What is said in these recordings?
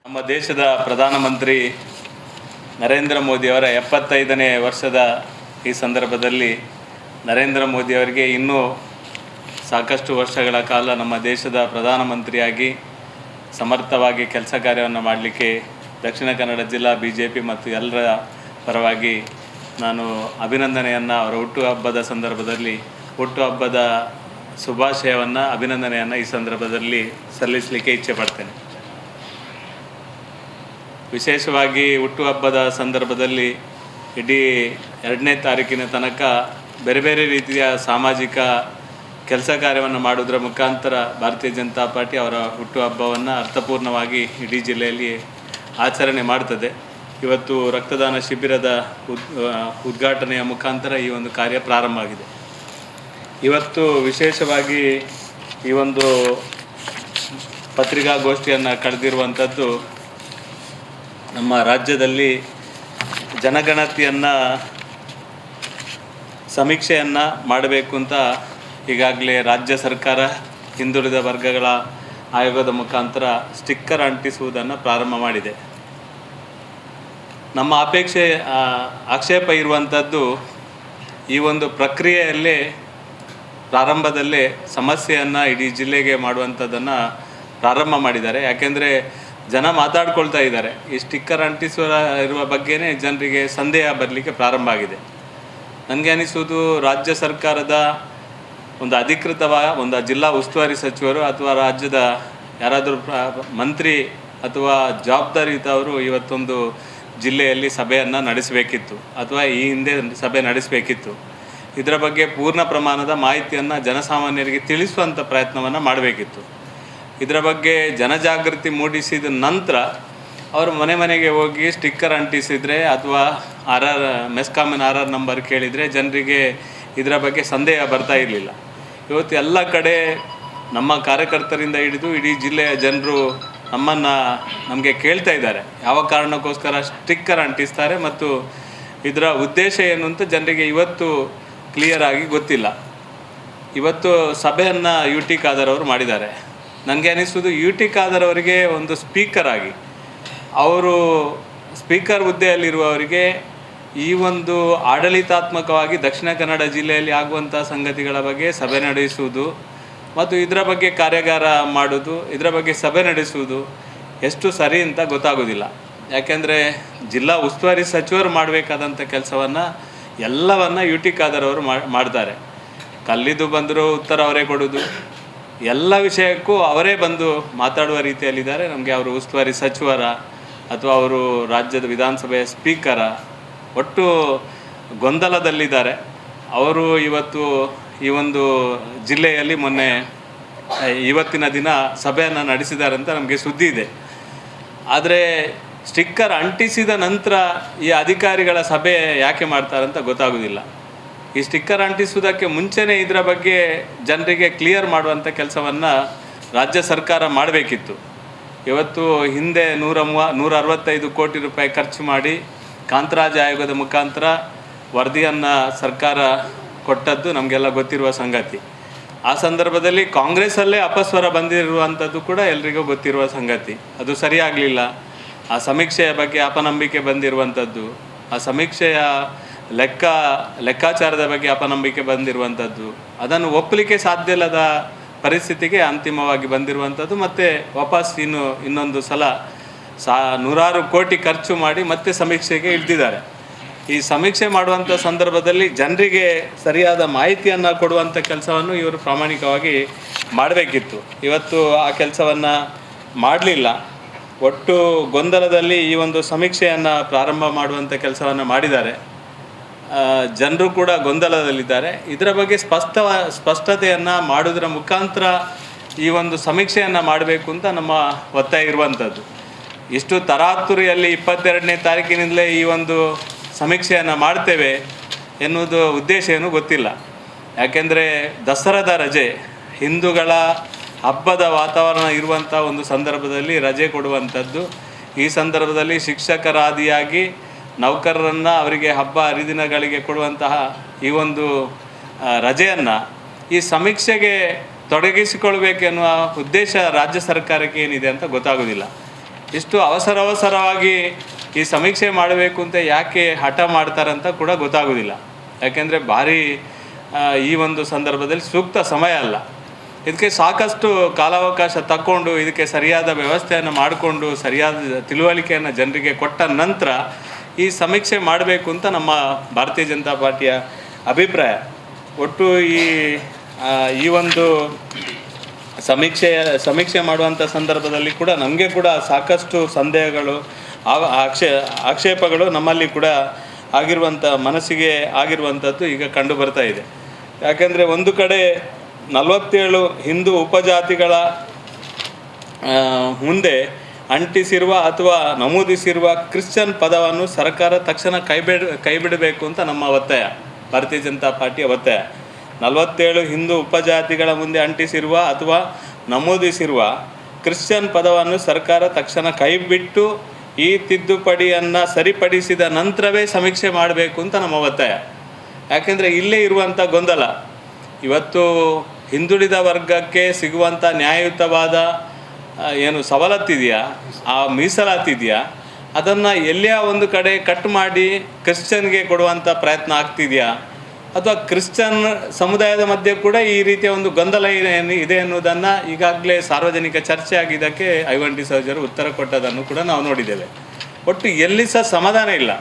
ನಮ್ಮ ದೇಶದ ಪ್ರಧಾನಮಂತ್ರಿ ನರೇಂದ್ರ ಮೋದಿಯವರ 75ನೇ ವರ್ಷದ ಈ ಸಂದರ್ಭದಲ್ಲಿ ನರೇಂದ್ರ ಮೋದಿಯವರಿಗೆ ಇನ್ನೂ ಸಾಕಷ್ಟು ವರ್ಷಗಳ ಕಾಲ ನಮ್ಮ ದೇಶದ ಪ್ರಧಾನಮಂತ್ರಿಯಾಗಿ ಸಮರ್ಥವಾಗಿ ಕೆಲಸ ಕಾರ್ಯವನ್ನು ಮಾಡಲಿಕ್ಕೆ ದಕ್ಷಿಣ ಕನ್ನಡ ಜಿಲ್ಲಾ BJP ಮತ್ತು ಎಲ್ಲರ ಪರವಾಗಿ ನಾನು ಅಭಿನಂದನೆಯನ್ನು ಅವರ ಹುಟ್ಟುಹಬ್ಬದ ಸಂದರ್ಭದಲ್ಲಿ ಹುಟ್ಟುಹಬ್ಬದ ಶುಭಾಶಯವನ್ನು ಅಭಿನಂದನೆಯನ್ನು ಈ ಸಂದರ್ಭದಲ್ಲಿ ಸಲ್ಲಿಸಲಿಕ್ಕೆ ಇಚ್ಛೆಪಡ್ತೇನೆ. ವಿಶೇಷವಾಗಿ ಹುಟ್ಟುಹಬ್ಬದ ಸಂದರ್ಭದಲ್ಲಿ ಇಡೀ 2ನೇ ತಾರೀಕಿನ ತನಕ ಬೇರೆ ಬೇರೆ ರೀತಿಯ ಸಾಮಾಜಿಕ ಕೆಲಸ ಕಾರ್ಯವನ್ನು ಮಾಡೋದರ ಮುಖಾಂತರ ಭಾರತೀಯ ಜನತಾ ಪಾರ್ಟಿ ಅವರ ಹುಟ್ಟುಹಬ್ಬವನ್ನು ಅರ್ಥಪೂರ್ಣವಾಗಿ ಇಡೀ ಜಿಲ್ಲೆಯಲ್ಲಿ ಆಚರಣೆ ಮಾಡ್ತದೆ. ಇವತ್ತು ರಕ್ತದಾನ ಶಿಬಿರದ ಉದ್ಘಾಟನೆಯ ಮುಖಾಂತರ ಈ ಒಂದು ಕಾರ್ಯ ಪ್ರಾರಂಭ ಆಗಿದೆ. ಇವತ್ತು ವಿಶೇಷವಾಗಿ ಈ ಒಂದು ಪತ್ರಿಕಾಗೋಷ್ಠಿಯನ್ನು ಕಳೆದಿರುವಂಥದ್ದು ನಮ್ಮ ರಾಜ್ಯದಲ್ಲಿ ಜನಗಣತಿಯನ್ನು ಸಮೀಕ್ಷೆಯನ್ನು ಮಾಡಬೇಕು ಅಂತ ಈಗಾಗಲೇ ರಾಜ್ಯ ಸರ್ಕಾರ ಹಿಂದುಳಿದ ವರ್ಗಗಳ ಆಯೋಗದ ಮುಖಾಂತರ ಸ್ಟಿಕ್ಕರ್ ಅಂಟಿಸುವುದನ್ನು ಪ್ರಾರಂಭ ಮಾಡಿದೆ. ನಮ್ಮ ಆಕ್ಷೇಪ ಇರುವಂಥದ್ದು ಈ ಒಂದು ಪ್ರಕ್ರಿಯೆಯಲ್ಲೇ ಪ್ರಾರಂಭದಲ್ಲೇ ಸಮಸ್ಯೆಯನ್ನು ಇಡೀ ಜಿಲ್ಲೆಗೆ ಮಾಡುವಂಥದ್ದನ್ನು ಪ್ರಾರಂಭ ಮಾಡಿದ್ದಾರೆ. ಯಾಕೆಂದರೆ ಜನ ಮಾತಾಡ್ಕೊಳ್ತಾ ಇದ್ದಾರೆ. ಈ ಸ್ಟಿಕ್ಕರ್ ಇರುವ ಬಗ್ಗೆನೇ ಜನರಿಗೆ ಸಂದೇಹ ಬರಲಿಕ್ಕೆ ಪ್ರಾರಂಭ ಆಗಿದೆ. ನನಗೆ ಅನಿಸುವುದು ರಾಜ್ಯ ಸರ್ಕಾರದ ಒಂದು ಒಂದು ಜಿಲ್ಲಾ ಉಸ್ತುವಾರಿ ಸಚಿವರು ಅಥವಾ ರಾಜ್ಯದ ಯಾರಾದರೂ ಮಂತ್ರಿ ಅಥವಾ ಜವಾಬ್ದಾರಿಯುತವರು ಇವತ್ತೊಂದು ಜಿಲ್ಲೆಯಲ್ಲಿ ಸಭೆಯನ್ನು ನಡೆಸಬೇಕಿತ್ತು ಅಥವಾ ಈ ಹಿಂದೆ ಸಭೆ ನಡೆಸಬೇಕಿತ್ತು. ಇದರ ಬಗ್ಗೆ ಪೂರ್ಣ ಪ್ರಮಾಣದ ಮಾಹಿತಿಯನ್ನು ಜನಸಾಮಾನ್ಯರಿಗೆ ತಿಳಿಸುವಂಥ ಪ್ರಯತ್ನವನ್ನು ಮಾಡಬೇಕಿತ್ತು. ಇದರ ಬಗ್ಗೆ ಜನಜಾಗೃತಿ ಮೂಡಿಸಿದ ನಂತರ ಅವರು ಮನೆಗೆ ಹೋಗಿ ಸ್ಟಿಕ್ಕರ್ ಅಂಟಿಸಿದರೆ ಅಥವಾ ಮೆಸ್ಕಾಮಿನ RR ನಂಬರ್ ಕೇಳಿದರೆ ಜನರಿಗೆ ಇದರ ಬಗ್ಗೆ ಸಂದೇಹ ಬರ್ತಾ ಇರಲಿಲ್ಲ. ಇವತ್ತು ಎಲ್ಲ ಕಡೆ ನಮ್ಮ ಕಾರ್ಯಕರ್ತರಿಂದ ಹಿಡಿದು ಇಡೀ ಜಿಲ್ಲೆಯ ಜನರು ನಮಗೆ ಕೇಳ್ತಾ ಇದ್ದಾರೆ, ಯಾವ ಕಾರಣಕ್ಕೋಸ್ಕರ ಸ್ಟಿಕ್ಕರ್ ಅಂಟಿಸ್ತಾರೆ ಮತ್ತು ಇದರ ಉದ್ದೇಶ ಏನು ಅಂತ ಜನರಿಗೆ ಇವತ್ತು ಕ್ಲಿಯರ್ ಆಗಿ ಗೊತ್ತಿಲ್ಲ. ಇವತ್ತು ಸಭೆಯನ್ನು UT ಖಾದರ್ ಅವರು ಮಾಡಿದ್ದಾರೆ. ನನಗೆ ಅನಿಸುವುದು UT ಖಾದರ್ ಅವರಿಗೆ ಒಂದು ಸ್ಪೀಕರ್ ಆಗಿ ಅವರು ಸ್ಪೀಕರ್ ಹುದ್ದೆಯಲ್ಲಿರುವವರಿಗೆ ಈ ಒಂದು ಆಡಳಿತಾತ್ಮಕವಾಗಿ ದಕ್ಷಿಣ ಕನ್ನಡ ಜಿಲ್ಲೆಯಲ್ಲಿ ಆಗುವಂಥ ಸಂಗತಿಗಳ ಬಗ್ಗೆ ಸಭೆ ನಡೆಸುವುದು ಮತ್ತು ಇದರ ಬಗ್ಗೆ ಕಾರ್ಯಾಗಾರ ಮಾಡೋದು, ಇದರ ಬಗ್ಗೆ ಸಭೆ ನಡೆಸುವುದು ಎಷ್ಟು ಸರಿ ಅಂತ ಗೊತ್ತಾಗೋದಿಲ್ಲ. ಯಾಕೆಂದರೆ ಜಿಲ್ಲಾ ಉಸ್ತುವಾರಿ ಸಚಿವರು ಮಾಡಬೇಕಾದಂಥ ಕೆಲಸವನ್ನು ಎಲ್ಲವನ್ನು UT ಖಾದರ್ ಅವರು ಮಾಡ್ತಾರೆ. ಕಲ್ಲಿದ್ದು ಬಂದರೂ ಉತ್ತರ ಅವರೇ ಕೊಡೋದು, ಎಲ್ಲ ವಿಷಯಕ್ಕೂ ಅವರೇ ಬಂದು ಮಾತಾಡುವ ರೀತಿಯಲ್ಲಿದ್ದಾರೆ. ನಮಗೆ ಅವರು ಉಸ್ತುವಾರಿ ಸಚಿವರ ಅಥವಾ ಅವರು ರಾಜ್ಯದ ವಿಧಾನಸಭೆಯ ಸ್ಪೀಕರ ಒಟ್ಟು ಗೊಂದಲದಲ್ಲಿದ್ದಾರೆ. ಅವರು ಇವತ್ತು ಈ ಒಂದು ಜಿಲ್ಲೆಯಲ್ಲಿ ಇವತ್ತಿನ ದಿನ ಸಭೆಯನ್ನು ನಡೆಸಿದ್ದಾರೆ ಅಂತ ನಮಗೆ ಸುದ್ದಿ ಇದೆ. ಆದರೆ ಸ್ಟಿಕ್ಕರ್ ಅಂಟಿಸಿದ ನಂತರ ಈ ಅಧಿಕಾರಿಗಳ ಸಭೆ ಯಾಕೆ ಮಾಡ್ತಾರಂತ ಗೊತ್ತಾಗೋದಿಲ್ಲ. ಈ ಸ್ಟಿಕ್ಕರ್ ಅಂಟಿಸುವುದಕ್ಕೆ ಮುಂಚೆನೇ ಇದರ ಬಗ್ಗೆ ಜನರಿಗೆ ಕ್ಲಿಯರ್ ಮಾಡುವಂಥ ಕೆಲಸವನ್ನು ರಾಜ್ಯ ಸರ್ಕಾರ ಮಾಡಬೇಕಿತ್ತು. ಇವತ್ತು ಹಿಂದೆ 165 ಕೋಟಿ ರೂಪಾಯಿ ಖರ್ಚು ಮಾಡಿ ಕಾಂತರಾಜ್ ಆಯೋಗದ ಮುಖಾಂತರ ವರದಿಯನ್ನು ಸರ್ಕಾರ ಕೊಟ್ಟದ್ದು ನಮಗೆಲ್ಲ ಗೊತ್ತಿರುವ ಸಂಗತಿ. ಆ ಸಂದರ್ಭದಲ್ಲಿ ಕಾಂಗ್ರೆಸ್ಸಲ್ಲೇ ಅಪಸ್ವರ ಬಂದಿರುವಂಥದ್ದು ಕೂಡ ಎಲ್ರಿಗೂ ಗೊತ್ತಿರುವ ಸಂಗತಿ. ಅದು ಸರಿಯಾಗಲಿಲ್ಲ. ಆ ಸಮೀಕ್ಷೆಯ ಬಗ್ಗೆ ಅಪನಂಬಿಕೆ ಬಂದಿರುವಂಥದ್ದು, ಆ ಸಮೀಕ್ಷೆಯ ಲೆಕ್ಕಾಚಾರದ ಬಗ್ಗೆ ಅಪನಂಬಿಕೆ ಬಂದಿರುವಂಥದ್ದು, ಅದನ್ನು ಒಪ್ಪಲಿಕ್ಕೆ ಸಾಧ್ಯ ಇಲ್ಲದ ಪರಿಸ್ಥಿತಿಗೆ ಅಂತಿಮವಾಗಿ ಬಂದಿರುವಂಥದ್ದು. ಮತ್ತು ವಾಪಸ್ ಇನ್ನೊಂದು ಸಲ ನೂರಾರು ಕೋಟಿ ಖರ್ಚು ಮಾಡಿ ಮತ್ತೆ ಸಮೀಕ್ಷೆಗೆ ಇಳಿದಿದ್ದಾರೆ. ಈ ಸಮೀಕ್ಷೆ ಮಾಡುವಂಥ ಸಂದರ್ಭದಲ್ಲಿ ಜನರಿಗೆ ಸರಿಯಾದ ಮಾಹಿತಿಯನ್ನು ಕೊಡುವಂಥ ಕೆಲಸವನ್ನು ಇವರು ಪ್ರಾಮಾಣಿಕವಾಗಿ ಮಾಡಬೇಕಿತ್ತು. ಇವತ್ತು ಆ ಕೆಲಸವನ್ನು ಮಾಡಲಿಲ್ಲ. ಒಟ್ಟು ಗೊಂದಲದಲ್ಲಿ ಈ ಒಂದು ಸಮೀಕ್ಷೆಯನ್ನು ಪ್ರಾರಂಭ ಮಾಡುವಂಥ ಕೆಲಸವನ್ನು ಮಾಡಿದ್ದಾರೆ. ಜನರು ಕೂಡ ಗೊಂದಲದಲ್ಲಿದ್ದಾರೆ. ಇದರ ಬಗ್ಗೆ ಸ್ಪಷ್ಟತೆಯನ್ನು ಮಾಡೋದರ ಮುಖಾಂತರ ಈ ಒಂದು ಸಮೀಕ್ಷೆಯನ್ನು ಮಾಡಬೇಕು ಅಂತ ನಮ್ಮ ಒತ್ತಾಯ ಇರುವಂಥದ್ದು. ಇಷ್ಟು ತರಾತುರಿಯಲ್ಲಿ 22ನೇ ತಾರೀಕಿನಿಂದಲೇ ಈ ಒಂದು ಸಮೀಕ್ಷೆಯನ್ನು ಮಾಡ್ತೇವೆ ಎನ್ನುವುದು ಉದ್ದೇಶ ಏನೂ ಗೊತ್ತಿಲ್ಲ. ಯಾಕೆಂದರೆ ದಸರಾದ ರಜೆ, ಹಿಂದೂಗಳ ಹಬ್ಬದ ವಾತಾವರಣ ಇರುವಂಥ ಒಂದು ಸಂದರ್ಭದಲ್ಲಿ ರಜೆ ಕೊಡುವಂಥದ್ದು. ಈ ಸಂದರ್ಭದಲ್ಲಿ ಶಿಕ್ಷಕರಾದಿಯಾಗಿ ನೌಕರರನ್ನು ಅವರಿಗೆ ಹಬ್ಬ ಹರಿದಿನಗಳಿಗೆ ಕೊಡುವಂತಹ ಈ ಒಂದು ರಜೆಯನ್ನು ಈ ಸಮೀಕ್ಷೆಗೆ ತೊಡಗಿಸಿಕೊಳ್ಬೇಕೆನ್ನುವ ಉದ್ದೇಶ ರಾಜ್ಯ ಸರ್ಕಾರಕ್ಕೆ ಏನಿದೆ ಅಂತ ಗೊತ್ತಾಗೋದಿಲ್ಲ. ಇಷ್ಟು ಅವಸರವಾಗಿ ಈ ಸಮೀಕ್ಷೆ ಮಾಡಬೇಕು ಅಂತ ಯಾಕೆ ಹಠ ಮಾಡ್ತಾರಂತ ಕೂಡ ಗೊತ್ತಾಗೋದಿಲ್ಲ. ಯಾಕೆಂದರೆ ಭಾರಿ ಈ ಒಂದು ಸಂದರ್ಭದಲ್ಲಿ ಸೂಕ್ತ ಸಮಯ ಅಲ್ಲ. ಇದಕ್ಕೆ ಸಾಕಷ್ಟು ಕಾಲಾವಕಾಶ ತಕ್ಕೊಂಡು ಇದಕ್ಕೆ ಸರಿಯಾದ ವ್ಯವಸ್ಥೆಯನ್ನು ಮಾಡಿಕೊಂಡು ಸರಿಯಾದ ತಿಳುವಳಿಕೆಯನ್ನು ಜನರಿಗೆ ಕೊಟ್ಟ ನಂತರ ಈ ಸಮೀಕ್ಷೆ ಮಾಡಬೇಕು ಅಂತ ನಮ್ಮ ಭಾರತೀಯ ಜನತಾ ಪಾರ್ಟಿಯ ಅಭಿಪ್ರಾಯ. ಒಟ್ಟು ಈ ಒಂದು ಸಮೀಕ್ಷೆ ಮಾಡುವಂಥ ಸಂದರ್ಭದಲ್ಲಿ ಕೂಡ ನಮಗೆ ಕೂಡ ಸಾಕಷ್ಟು ಸಂದೇಹಗಳು ಆಕ್ಷೇಪಗಳು ನಮ್ಮಲ್ಲಿ ಕೂಡ ಮನಸ್ಸಿಗೆ ಆಗಿರುವಂಥದ್ದು ಈಗ ಕಂಡು ಬರ್ತಾ ಇದೆ. ಯಾಕೆಂದರೆ ಒಂದು ಕಡೆ 47 ಹಿಂದೂ ಉಪಜಾತಿಗಳ ಮುಂದೆ ಅಂಟಿಸಿರುವ ಅಥವಾ ನಮೂದಿಸಿರುವ ಕ್ರಿಶ್ಚಿಯನ್ ಪದವನ್ನು ಸರ್ಕಾರ ತಕ್ಷಣ ಕೈಬಿಡಬೇಕು ಅಂತ ನಮ್ಮ ಒತ್ತಾಯ, ಭಾರತೀಯ ಜನತಾ ಪಾರ್ಟಿಯ ಒತ್ತಾಯ. 47 ಹಿಂದೂ ಉಪಜಾತಿಗಳ ಮುಂದೆ ಅಂಟಿಸಿರುವ ಅಥವಾ ನಮೂದಿಸಿರುವ ಕ್ರಿಶ್ಚಿಯನ್ ಪದವನ್ನು ಸರ್ಕಾರ ತಕ್ಷಣ ಕೈಬಿಟ್ಟು ಈ ತಿದ್ದುಪಡಿಯನ್ನು ಸರಿಪಡಿಸಿದ ನಂತರವೇ ಸಮೀಕ್ಷೆ ಮಾಡಬೇಕು ಅಂತ ನಮ್ಮ ಒತ್ತಾಯ. ಯಾಕೆಂದರೆ ಇಲ್ಲೇ ಇರುವಂಥ ಗೊಂದಲ, ಇವತ್ತು ಹಿಂದುಳಿದ ವರ್ಗಕ್ಕೆ ಸಿಗುವಂಥ ನ್ಯಾಯಯುತವಾದ ಏನು ಸವಲತ್ತಿದೆಯಾ, ಆ ಮೀಸಲಾತಿದೆಯಾ, ಅದನ್ನು ಎಲ್ಲಿಯ ಒಂದು ಕಡೆ ಕಟ್ ಮಾಡಿ ಕ್ರಿಶ್ಚಿಯನ್ಗೆ ಕೊಡುವಂಥ ಪ್ರಯತ್ನ ಆಗ್ತಿದೆಯಾ, ಅಥವಾ ಕ್ರಿಶ್ಚಿಯನ್ ಸಮುದಾಯದ ಮಧ್ಯೆ ಕೂಡ ಈ ರೀತಿಯ ಒಂದು ಗೊಂದಲ ಇದೆ ಅನ್ನೋದನ್ನು ಈಗಾಗಲೇ ಸಾರ್ವಜನಿಕ ಚರ್ಚೆ ಆಗಿದ್ದಕ್ಕೆ ಐವನ್ ಡಿಸೋಜರು ಉತ್ತರ ಕೊಟ್ಟದನ್ನು ಕೂಡ ನಾವು ನೋಡಿದ್ದೇವೆ. ಒಟ್ಟು ಎಲ್ಲಿ ಸಹ ಸಮಾಧಾನ ಇಲ್ಲ,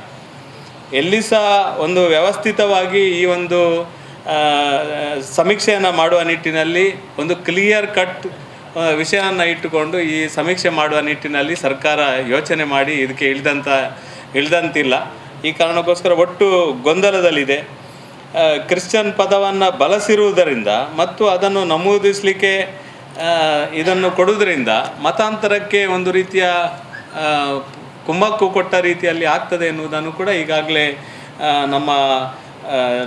ಎಲ್ಲಿ ಸಹ ಒಂದು ವ್ಯವಸ್ಥಿತವಾಗಿ ಈ ಒಂದು ಸಮೀಕ್ಷೆಯನ್ನು ಮಾಡುವ ನಿಟ್ಟಿನಲ್ಲಿ ಒಂದು ಕ್ಲಿಯರ್ ಕಟ್ ವಿಷಯವನ್ನು ಇಟ್ಟುಕೊಂಡು ಈ ಸಮೀಕ್ಷೆ ಮಾಡುವ ನಿಟ್ಟಿನಲ್ಲಿ ಸರ್ಕಾರ ಯೋಚನೆ ಮಾಡಿ ಇದಕ್ಕೆ ಇಳಿದಂತಿಲ್ಲ. ಈ ಕಾರಣಕ್ಕೋಸ್ಕರ ಒಟ್ಟು ಗೊಂದಲದಲ್ಲಿದೆ. ಕ್ರಿಶ್ಚಿಯನ್ ಪದವನ್ನು ಬಳಸಿರುವುದರಿಂದ ಮತ್ತು ಅದನ್ನು ನಮೂದಿಸಲಿಕ್ಕೆ ಇದನ್ನು ಕೊಡುವುದರಿಂದ ಮತಾಂತರಕ್ಕೆ ಒಂದು ರೀತಿಯ ಕುಮ್ಮಕ್ಕು ಕೊಟ್ಟ ರೀತಿಯಲ್ಲಿ ಆಗ್ತದೆ ಎನ್ನುವುದನ್ನು ಕೂಡ ಈಗಾಗಲೇ ನಮ್ಮ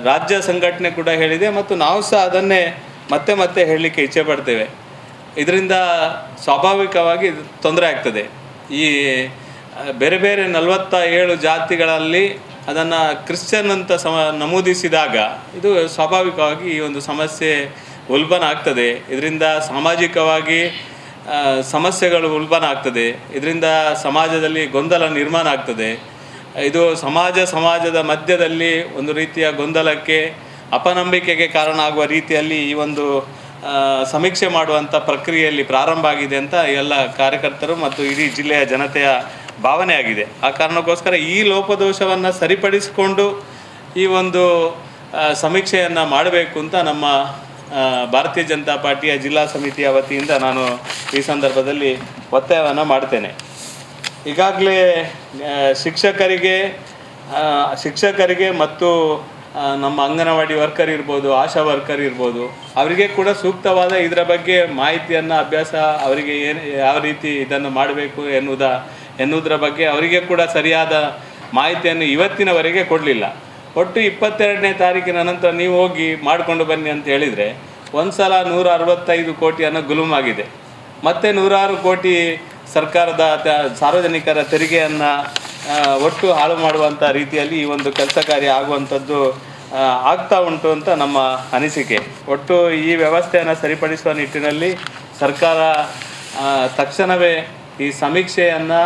ರಾಜ್ಯ ಸಂಘಟನೆ ಕೂಡ ಹೇಳಿದೆ ಮತ್ತು ನಾವು ಸಹ ಅದನ್ನೇ ಮತ್ತೆ ಹೇಳಲಿಕ್ಕೆ ಇಚ್ಛೆ ಪಡ್ತೇವೆ. ಇದರಿಂದ ಸ್ವಾಭಾವಿಕವಾಗಿ ತೊಂದರೆ ಆಗ್ತದೆ. ಈ ಬೇರೆ 47 ಜಾತಿಗಳಲ್ಲಿ ಅದನ್ನು ಕ್ರಿಶ್ಚಿಯನ್ ಅಂತ ನಮೂದಿಸಿದಾಗ ಇದು ಸ್ವಾಭಾವಿಕವಾಗಿ ಈ ಒಂದು ಸಮಸ್ಯೆ ಉಲ್ಬಣ ಆಗ್ತದೆ. ಇದರಿಂದ ಸಾಮಾಜಿಕವಾಗಿ ಸಮಸ್ಯೆಗಳು ಉಲ್ಬಣ ಆಗ್ತದೆ. ಇದರಿಂದ ಸಮಾಜದಲ್ಲಿ ಗೊಂದಲ ನಿರ್ಮಾಣ ಆಗ್ತದೆ. ಇದು ಸಮಾಜದ ಮಧ್ಯದಲ್ಲಿ ಒಂದು ರೀತಿಯ ಗೊಂದಲಕ್ಕೆ, ಅಪನಂಬಿಕೆಗೆ ಕಾರಣ ಆಗುವ ರೀತಿಯಲ್ಲಿ ಈ ಒಂದು ಸಮೀಕ್ಷೆ ಮಾಡುವಂಥ ಪ್ರಕ್ರಿಯೆಯಲ್ಲಿ ಪ್ರಾರಂಭ ಆಗಿದೆ ಅಂತ ಎಲ್ಲ ಕಾರ್ಯಕರ್ತರು ಮತ್ತು ಇಡೀ ಜಿಲ್ಲೆಯ ಜನತೆಯ ಭಾವನೆ ಆಗಿದೆ. ಆ ಕಾರಣಕ್ಕೋಸ್ಕರ ಈ ಲೋಪದೋಷವನ್ನು ಸರಿಪಡಿಸಿಕೊಂಡು ಈ ಒಂದು ಸಮೀಕ್ಷೆಯನ್ನು ಮಾಡಬೇಕು ಅಂತ ನಮ್ಮ ಭಾರತೀಯ ಜನತಾ ಪಾರ್ಟಿಯ ಜಿಲ್ಲಾ ಸಮಿತಿಯ ವತಿಯಿಂದ ನಾನು ಈ ಸಂದರ್ಭದಲ್ಲಿ ಒತ್ತಾಯವನ್ನು ಮಾಡ್ತೇನೆ. ಈಗಾಗಲೇ ಶಿಕ್ಷಕರಿಗೆ ಮತ್ತು ನಮ್ಮ ಅಂಗನವಾಡಿ ವರ್ಕರ್ ಇರ್ಬೋದು, ಆಶಾ ವರ್ಕರ್ ಇರ್ಬೋದು, ಅವರಿಗೆ ಕೂಡ ಸೂಕ್ತವಾದ ಇದರ ಬಗ್ಗೆ ಮಾಹಿತಿಯನ್ನು ಅವರಿಗೆ ಯಾವ ರೀತಿ ಇದನ್ನು ಮಾಡಬೇಕು ಎನ್ನುವುದರ ಬಗ್ಗೆ ಅವರಿಗೆ ಕೂಡ ಸರಿಯಾದ ಮಾಹಿತಿಯನ್ನು ಇವತ್ತಿನವರೆಗೆ ಕೊಡಲಿಲ್ಲ. ಒಟ್ಟು 22ನೇ ತಾರೀಕಿನ ನಂತರ ನೀವು ಹೋಗಿ ಮಾಡಿಕೊಂಡು ಬನ್ನಿ ಅಂತ ಹೇಳಿದರೆ ಒಂದು ಸಲ 165 ಕೋಟಿಯನ್ನು ಗುಲುಮಾಗಿದೆ. ಮತ್ತು 106 ಕೋಟಿ ಸರ್ಕಾರದ ಸಾರ್ವಜನಿಕರ ತೆರಿಗೆಯನ್ನು ಒಟ್ಟು ಹಾಳು ಮಾಡುವಂಥ ರೀತಿಯಲ್ಲಿ ಈ ಒಂದು ಕೆಲಸ ಕಾರ್ಯ ಆಗುವಂಥದ್ದು ಆಗ್ತಾ ಉಂಟು ಅಂತ ನಮ್ಮ ಅನಿಸಿಕೆ. ಒಟ್ಟು ಈ ವ್ಯವಸ್ಥೆಯನ್ನು ಸರಿಪಡಿಸುವ ನಿಟ್ಟಿನಲ್ಲಿ ಸರ್ಕಾರ ತಕ್ಷಣವೇ ಈ ಸಮೀಕ್ಷೆಯನ್ನು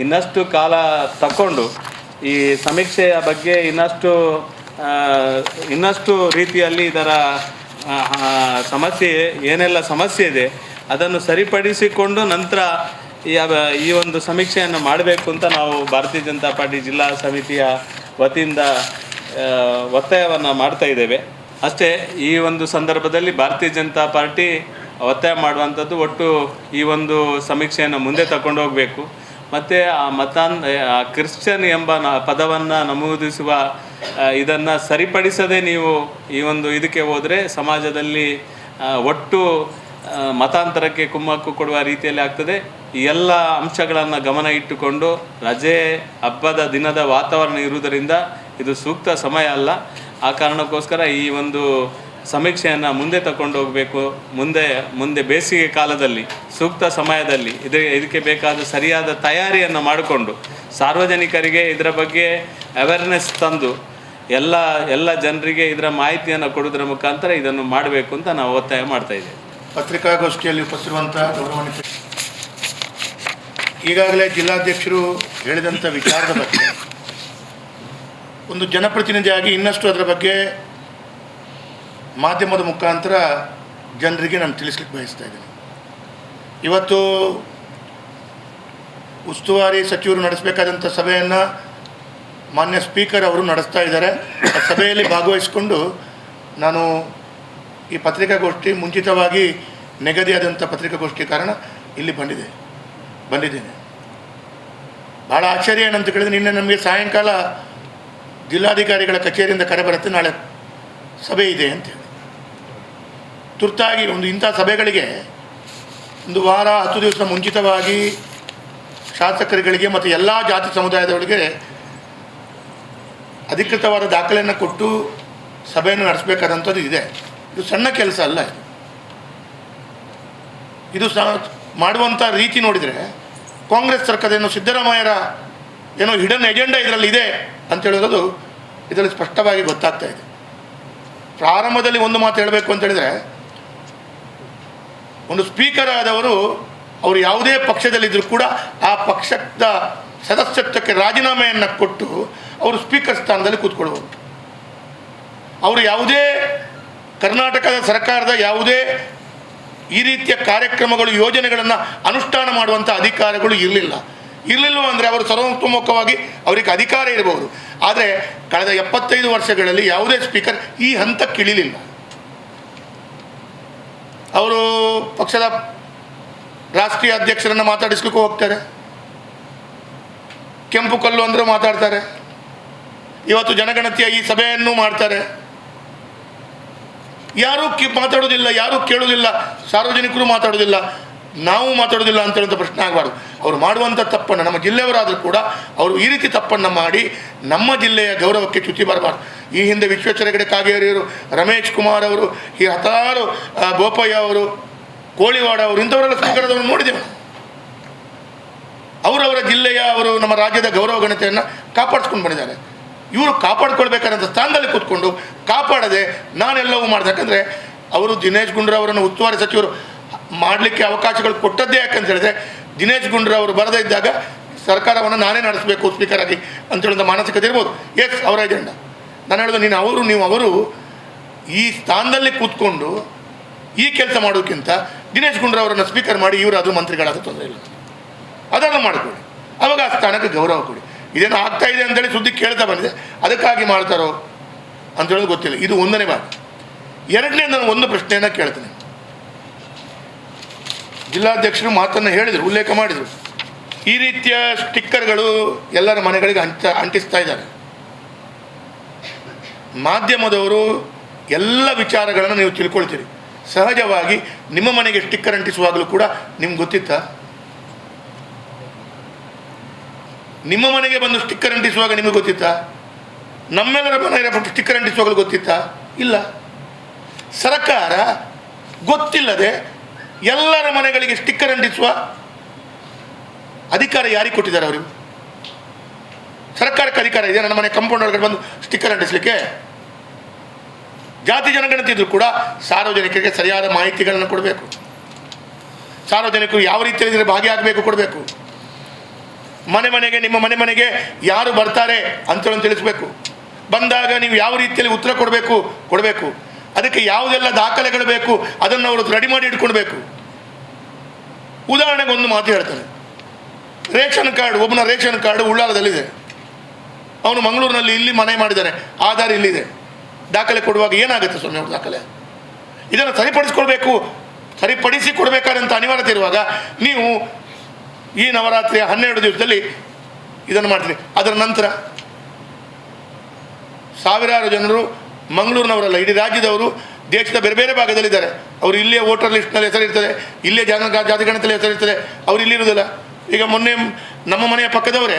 ಇನ್ನಷ್ಟು ಕಾಲ ತಗೊಂಡು ಈ ಸಮೀಕ್ಷೆಯ ಬಗ್ಗೆ ಇನ್ನಷ್ಟು ರೀತಿಯಲ್ಲಿ ಇದರ ಏನೆಲ್ಲ ಸಮಸ್ಯೆ ಇದೆ ಅದನ್ನು ಸರಿಪಡಿಸಿಕೊಂಡು ನಂತರ ಈ ಒಂದು ಸಮೀಕ್ಷೆಯನ್ನು ಮಾಡಬೇಕು ಅಂತ ನಾವು ಭಾರತೀಯ ಜನತಾ ಪಾರ್ಟಿ ಜಿಲ್ಲಾ ಸಮಿತಿಯ ವತಿಯಿಂದ ಒತ್ತಾಯವನ್ನು ಮಾಡ್ತಾ ಇದ್ದೇವೆ. ಅಷ್ಟೇ, ಈ ಒಂದು ಸಂದರ್ಭದಲ್ಲಿ ಭಾರತೀಯ ಜನತಾ ಪಾರ್ಟಿ ಒತ್ತಾಯ ಮಾಡುವಂಥದ್ದು ಒಟ್ಟು ಈ ಒಂದು ಸಮೀಕ್ಷೆಯನ್ನು ಮುಂದೆ ತಗೊಂಡು ಹೋಗಬೇಕು. ಮತ್ತು ಕ್ರಿಶ್ಚಿಯನ್ ಎಂಬ ಪದವನ್ನು ನಮೂದಿಸುವ ಇದನ್ನು ಸರಿಪಡಿಸದೆ ನೀವು ಈ ಒಂದು ಇದಕ್ಕೆ ಹೋದರೆ ಸಮಾಜದಲ್ಲಿ ಒಟ್ಟು ಮತಾಂತರಕ್ಕೆ ಕುಮ್ಮಕ್ಕು ಕೊಡುವ ರೀತಿಯಲ್ಲಿ ಆಗ್ತದೆ. ಈ ಎಲ್ಲ ಅಂಶಗಳನ್ನು ಗಮನ ಇಟ್ಟುಕೊಂಡು ರಜೆ ಹಬ್ಬದ ದಿನದ ವಾತಾವರಣ ಇರುವುದರಿಂದ ಇದು ಸೂಕ್ತ ಸಮಯ ಅಲ್ಲ. ಆ ಕಾರಣಕ್ಕೋಸ್ಕರ ಈ ಒಂದು ಸಮೀಕ್ಷೆಯನ್ನು ಮುಂದೆ ತಗೊಂಡು ಹೋಗಬೇಕು. ಮುಂದೆ ಬೇಸಿಗೆ ಕಾಲದಲ್ಲಿ ಸೂಕ್ತ ಸಮಯದಲ್ಲಿ ಇದಕ್ಕೆ ಬೇಕಾದ ಸರಿಯಾದ ತಯಾರಿಯನ್ನು ಮಾಡಿಕೊಂಡು ಸಾರ್ವಜನಿಕರಿಗೆ ಇದರ ಬಗ್ಗೆ ಅವೇರ್ನೆಸ್ ತಂದು ಎಲ್ಲ ಜನರಿಗೆ ಇದರ ಮಾಹಿತಿಯನ್ನು ಕೊಡೋದ್ರ ಮುಖಾಂತರ ಇದನ್ನು ಮಾಡಬೇಕು ಅಂತ ನಾವು ಒತ್ತಾಯ ಮಾಡ್ತಾ ಇದ್ದೇವೆ. ಪತ್ರಿಕಾಗೋಷ್ಠಿಯಲ್ಲಿ ಉಪಸ್ಥಿತಿರುವಂಥ ಗೌರವಾನ್ವಿತ ಈಗಾಗಲೇ ಜಿಲ್ಲಾಧ್ಯಕ್ಷರು ಹೇಳಿದಂಥ ವಿಚಾರದ ಬಗ್ಗೆ ಒಂದು ಜನಪ್ರತಿನಿಧಿಯಾಗಿ ಇನ್ನಷ್ಟು ಅದರ ಬಗ್ಗೆ ಮಾಧ್ಯಮದ ಮುಖಾಂತರ ಜನರಿಗೆ ನಾನು ತಿಳಿಸ್ಲಿಕ್ಕೆ ಬಯಸ್ತಾ ಇದ್ದೀನಿ. ಇವತ್ತು ಉಸ್ತುವಾರಿ ಸಚಿವರು ನಡೆಸಬೇಕಾದಂಥ ಸಭೆಯನ್ನು ಮಾನ್ಯ ಸ್ಪೀಕರ್ ಅವರು ನಡೆಸ್ತಾ ಇದ್ದಾರೆ. ಆ ಸಭೆಯಲ್ಲಿ ಭಾಗವಹಿಸಿಕೊಂಡು ನಾನು ಈ ಪತ್ರಿಕಾಗೋಷ್ಠಿ ಮುಂಚಿತವಾಗಿ ನಿಗದಿಯಾದಂಥ ಪತ್ರಿಕಾಗೋಷ್ಠಿ ಕಾರಣ ಇಲ್ಲಿ ಬಂದಿದ್ದೇನೆ. ಭಾಳ ಆಶ್ಚರ್ಯ ಏನಂತ ಕೇಳಿದ್ರೆ, ನಿನ್ನೆ ನಮಗೆ ಸಾಯಂಕಾಲ ಜಿಲ್ಲಾಧಿಕಾರಿಗಳ ಕಚೇರಿಯಿಂದ ಕರೆ ಬರುತ್ತೆ, ನಾಳೆ ಸಭೆ ಇದೆ ಅಂತೇಳಿ. ತುರ್ತಾಗಿ ಇಂಥ ಸಭೆಗಳಿಗೆ ಒಂದು ವಾರ 10 ದಿವಸ ಮುಂಚಿತವಾಗಿ ಶಾಸಕರುಗಳಿಗೆ ಮತ್ತು ಎಲ್ಲ ಜಾತಿ ಸಮುದಾಯದವರಿಗೆ ಅಧಿಕೃತವಾದ ದಾಖಲೆಯನ್ನು ಕೊಟ್ಟು ಸಭೆಯನ್ನು ನಡೆಸಬೇಕಾದಂಥದ್ದು ಇದೆ. ಇದು ಸಣ್ಣ ಕೆಲಸ ಅಲ್ಲ. ಇದು ಮಾಡುವಂಥ ರೀತಿ ನೋಡಿದರೆ ಕಾಂಗ್ರೆಸ್ ಸರ್ಕಾರದೇನೋ ಸಿದ್ದರಾಮಯ್ಯರ ಏನೋ ಹಿಡನ್ ಎಜೆಂಡಾ ಇದರಲ್ಲಿ ಇದೆ ಅಂತ ಹೇಳೋದು ಇದರಲ್ಲಿ ಸ್ಪಷ್ಟವಾಗಿ ಗೊತ್ತಾಗ್ತಾ ಇದೆ. ಪ್ರಾರಂಭದಲ್ಲಿ ಒಂದು ಮಾತು ಹೇಳಬೇಕು ಅಂತ ಹೇಳಿದರೆ, ಒಂದು ಸ್ಪೀಕರ್ ಆದವರು ಅವರು ಯಾವುದೇ ಪಕ್ಷದಲ್ಲಿದ್ದರೂ ಕೂಡ ಆ ಪಕ್ಷದ ಸದಸ್ಯತ್ವಕ್ಕೆ ರಾಜೀನಾಮೆಯನ್ನು ಕೊಟ್ಟು ಅವರು ಸ್ಪೀಕರ್ ಸ್ಥಾನದಲ್ಲಿ ಕೂತ್ಕೊಳ್ಳುವರು. ಅವರು ಯಾವುದೇ ಕರ್ನಾಟಕದ ಸರ್ಕಾರದ ಯಾವುದೇ ಈ ರೀತಿಯ ಕಾರ್ಯಕ್ರಮಗಳು ಯೋಜನೆಗಳನ್ನು ಅನುಷ್ಠಾನ ಮಾಡುವಂಥ ಅಧಿಕಾರಗಳು ಇರಲಿಲ್ಲ ಅಂದರೆ ಅವರು ಸರ್ವತೋಮುಖವಾಗಿ ಅವರಿಗೆ ಅಧಿಕಾರ ಇರಬಹುದು. ಆದರೆ ಕಳೆದ 75 ವರ್ಷಗಳಲ್ಲಿ ಯಾವುದೇ ಸ್ಪೀಕರ್ ಈ ಹಂತಕ್ಕಿಳಿಲಿಲ್ಲ. ಅವರು ಪಕ್ಷದ ರಾಷ್ಟ್ರೀಯ ಅಧ್ಯಕ್ಷರನ್ನು ಮಾತಾಡಿಸ್ಲಿಕ್ಕೂ ಹೋಗ್ತಾರೆ, ಕೆಂಪು ಕಲ್ಲು ಅಂದರೂ ಮಾತಾಡ್ತಾರೆ. ಇವತ್ತು ಜನಗಣತಿಯ ಈ ಸಭೆಯನ್ನು ಮಾಡ್ತಾರೆ. ಯಾರೂ ಮಾತಾಡೋದಿಲ್ಲ, ಯಾರೂ ಕೇಳೋದಿಲ್ಲ, ಸಾರ್ವಜನಿಕರು ಮಾತಾಡೋದಿಲ್ಲ, ನಾವು ಮಾತಾಡೋದಿಲ್ಲ ಅಂತ ಹೇಳುವಂಥ ಪ್ರಶ್ನೆ ಆಗಬಾರ್ದು. ಅವರು ಮಾಡುವಂಥ ತಪ್ಪನ್ನು, ನಮ್ಮ ಜಿಲ್ಲೆಯವರಾದರೂ ಕೂಡ ಅವರು ಈ ರೀತಿ ತಪ್ಪನ್ನು ಮಾಡಿ ನಮ್ಮ ಜಿಲ್ಲೆಯ ಗೌರವಕ್ಕೆ ಚ್ಯುತಿ ಬರಬಾರ್ದು. ಈ ಹಿಂದೆ ವಿಶ್ವೇಶ್ವರ ಹೆಗಡೆ ಕಾಗೇರಿಯವರು, ರಮೇಶ್ ಕುಮಾರ್ ಅವರು, ಈ ಹತ್ತಾರು ಬೋಪಯ್ಯ ಅವರು, ಕೋಳಿವಾಡ ಅವರು, ಇಂಥವರೆಲ್ಲ ಸ್ಪೀಕರ್ದವರು ನೋಡಿದ್ದೇವೆ. ಅವರವರ ಜಿಲ್ಲೆಯ ಅವರು ನಮ್ಮ ರಾಜ್ಯದ ಗೌರವ ಘನತೆಯನ್ನು ಕಾಪಾಡಿಸ್ಕೊಂಡು ಬಂದಿದ್ದಾರೆ. ಇವರು ಕಾಪಾಡ್ಕೊಳ್ಬೇಕಾದಂಥ ಸ್ಥಾನದಲ್ಲಿ ಕೂತ್ಕೊಂಡು ಕಾಪಾಡದೆ ನಾನೆಲ್ಲವೂ ಮಾಡ್ಬೇಕಂದ್ರೆ, ಅವರು ದಿನೇಶ್ ಗುಂಡೂರಾವ್ ಅವರನ್ನು ಉಸ್ತುವಾರಿ ಸಚಿವರು ಮಾಡಲಿಕ್ಕೆ ಅವಕಾಶಗಳು ಕೊಟ್ಟದ್ದೇ ಯಾಕಂತ ಹೇಳಿದ್ರೆ, ದಿನೇಶ್ ಗುಂಡೂರಾವ್ ಅವರು ಬರದೇ ಇದ್ದಾಗ ಸರ್ಕಾರವನ್ನು ನಾನೇ ನಡೆಸಬೇಕು ಸ್ಪೀಕರ್ ಆಗಿ ಅಂತೇಳಿದ ಮಾನಸಿಕತೆ ಇರ್ಬೋದು. ಎಸ್, ಅವರ ಎಜೆಂಡಾ. ನಾನು ಹೇಳೋದು, ನೀವು ಅವರು ಈ ಸ್ಥಾನದಲ್ಲಿ ಕೂತ್ಕೊಂಡು ಈ ಕೆಲಸ ಮಾಡೋದಕ್ಕಿಂತ ದಿನೇಶ್ ಗುಂಡೂರಾವ್ ಅವರನ್ನು ಸ್ಪೀಕರ್ ಮಾಡಿ ಇವರಾದರೂ ಮಂತ್ರಿಗಳಾದ ತೊಂದರೆ ಇಲ್ಲ, ಅದನ್ನು ಮಾಡಿಕೊಡಿ. ಆವಾಗ ಆ ಸ್ಥಾನಕ್ಕೆ ಗೌರವ ಕೊಡಿ. ಇದೇನು ಆಗ್ತಾ ಇದೆ ಅಂತೇಳಿ ಸುದ್ದಿ ಕೇಳ್ತಾ ಬಂದಿದೆ, ಅದಕ್ಕಾಗಿ ಮಾಡ್ತಾರೋ ಅಂತ ಹೇಳೋದು ಗೊತ್ತಿಲ್ಲ. ಇದು ಒಂದನೇ ಭಾಗ. ಎರಡನೇ, ನಾನು ಒಂದು ಪ್ರಶ್ನೆಯನ್ನು ಕೇಳ್ತೇನೆ. ಜಿಲ್ಲಾಧ್ಯಕ್ಷರು ಮಾತನ್ನು ಹೇಳಿದರು, ಉಲ್ಲೇಖ ಮಾಡಿದರು, ಈ ರೀತಿಯ ಸ್ಟಿಕ್ಕರ್ಗಳು ಎಲ್ಲರ ಮನೆಗಳಿಗೆ ಅಂಟಿಸ್ತಾ ಇದ್ದಾರೆ. ಮಾಧ್ಯಮದವರು ಎಲ್ಲ ವಿಚಾರಗಳನ್ನು ನೀವು ತಿಳ್ಕೊಳ್ತೀರಿ. ಸಹಜವಾಗಿ ನಿಮ್ಮ ಮನೆಗೆ ಸ್ಟಿಕ್ಕರ್ ಅಂಟಿಸುವಾಗಲೂ ಕೂಡ ನಿಮ್ಗೆ ಗೊತ್ತಿತ್ತಾ? ನಿಮ್ಮ ಮನೆಗೆ ಬಂದು ಸ್ಟಿಕ್ಕರ್ ಅಂಟಿಸುವಾಗ ನಿಮಗೆ ಗೊತ್ತಿತ್ತಾ? ನಮ್ಮೆಲ್ಲರ ಮನೆಯ ಸ್ಟಿಕ್ಕರ್ ಅಂಟಿಸುವಾಗಲೂ ಗೊತ್ತಿತ್ತಾ? ಇಲ್ಲ. ಸರ್ಕಾರ ಗೊತ್ತಿಲ್ಲದೆ ಎಲ್ಲರ ಮನೆಗಳಿಗೆ ಸ್ಟಿಕ್ಕರ್ ಅಂಟಿಸುವ ಅಧಿಕಾರ ಯಾರಿಗೆ ಕೊಟ್ಟಿದ್ದಾರೆ? ಅವರಿಗೆ ಸರ್ಕಾರಕ್ಕೆ ಅಧಿಕಾರ ಇದೆ ನನ್ನ ಮನೆ ಕಾಂಪೌಂಡ್ ಒಳಗಡೆ ಬಂದು ಸ್ಟಿಕ್ಕರ್ ಅಂಟಿಸಲಿಕ್ಕೆ? ಜಾತಿ ಜನಗಣತಿ ಇದ್ರೂ ಕೂಡ ಸಾರ್ವಜನಿಕರಿಗೆ ಸರಿಯಾದ ಮಾಹಿತಿಗಳನ್ನು ಕೊಡಬೇಕು. ಸಾರ್ವಜನಿಕರು ಯಾವ ರೀತಿಯಲ್ಲಿ ಭಾಗಿಯಾಗಬೇಕು ಕೊಡಬೇಕು. ಮನೆಗೆ, ನಿಮ್ಮ ಮನೆಗೆ ಯಾರು ಬರ್ತಾರೆ ಅಂತೇಳಿ ತಿಳಿಸ್ಬೇಕು. ಬಂದಾಗ ನೀವು ಯಾವ ರೀತಿಯಲ್ಲಿ ಉತ್ತರ ಕೊಡಬೇಕು. ಅದಕ್ಕೆ ಯಾವುದೆಲ್ಲ ದಾಖಲೆಗಳು ಬೇಕು ಅದನ್ನು ಅವರು ರೆಡಿ ಮಾಡಿ ಇಟ್ಕೊಳ್ಬೇಕು. ಉದಾಹರಣೆಗೆ ಒಂದು ಮಾತು ಹೇಳ್ತಾನೆ. ರೇಷನ್ ಕಾರ್ಡ್, ಒಬ್ಬನ ರೇಷನ್ ಕಾರ್ಡ್ ಉಳ್ಳಾಲದಲ್ಲಿದೆ, ಅವನು ಮಂಗಳೂರಿನಲ್ಲಿ ಇಲ್ಲಿ ಮನೆ ಮಾಡಿದ್ದಾನೆ, ಆಧಾರ್ ಇಲ್ಲಿದೆ. ದಾಖಲೆ ಕೊಡುವಾಗ ಏನಾಗುತ್ತೆ ಸ್ವಾಮಿ ಅವ್ರ ದಾಖಲೆ? ಇದನ್ನು ಸರಿಪಡಿಸಿ ಕೊಡಬೇಕಾದಂಥ ಅನಿವಾರ್ಯತೆ ಇರುವಾಗ ನೀವು ಈ ನವರಾತ್ರಿಯ 12 ದಿವಸದಲ್ಲಿ ಇದನ್ನು ಮಾಡ್ತೀರಿ. ಅದರ ನಂತರ ಸಾವಿರಾರು ಜನರು ಮಂಗಳೂರಿನವರಲ್ಲ, ಇಡೀ ರಾಜ್ಯದವರು ದೇಶದ ಬೇರೆ ಬೇರೆ ಭಾಗದಲ್ಲಿದ್ದಾರೆ. ಅವರು ಇಲ್ಲಿಯೇ ವೋಟರ್ ಲಿಸ್ಟ್ನಲ್ಲಿ ಹೆಸರಿರ್ತದೆ, ಇಲ್ಲೇ ಜಾತಿ ಗಣತಿಯಲ್ಲಿ ಹೆಸರಿರ್ತದೆ, ಅವರು ಇಲ್ಲಿರುವುದಿಲ್ಲ. ಈಗ ಮೊನ್ನೆ ನಮ್ಮ ಮನೆಯ ಪಕ್ಕದವರೇ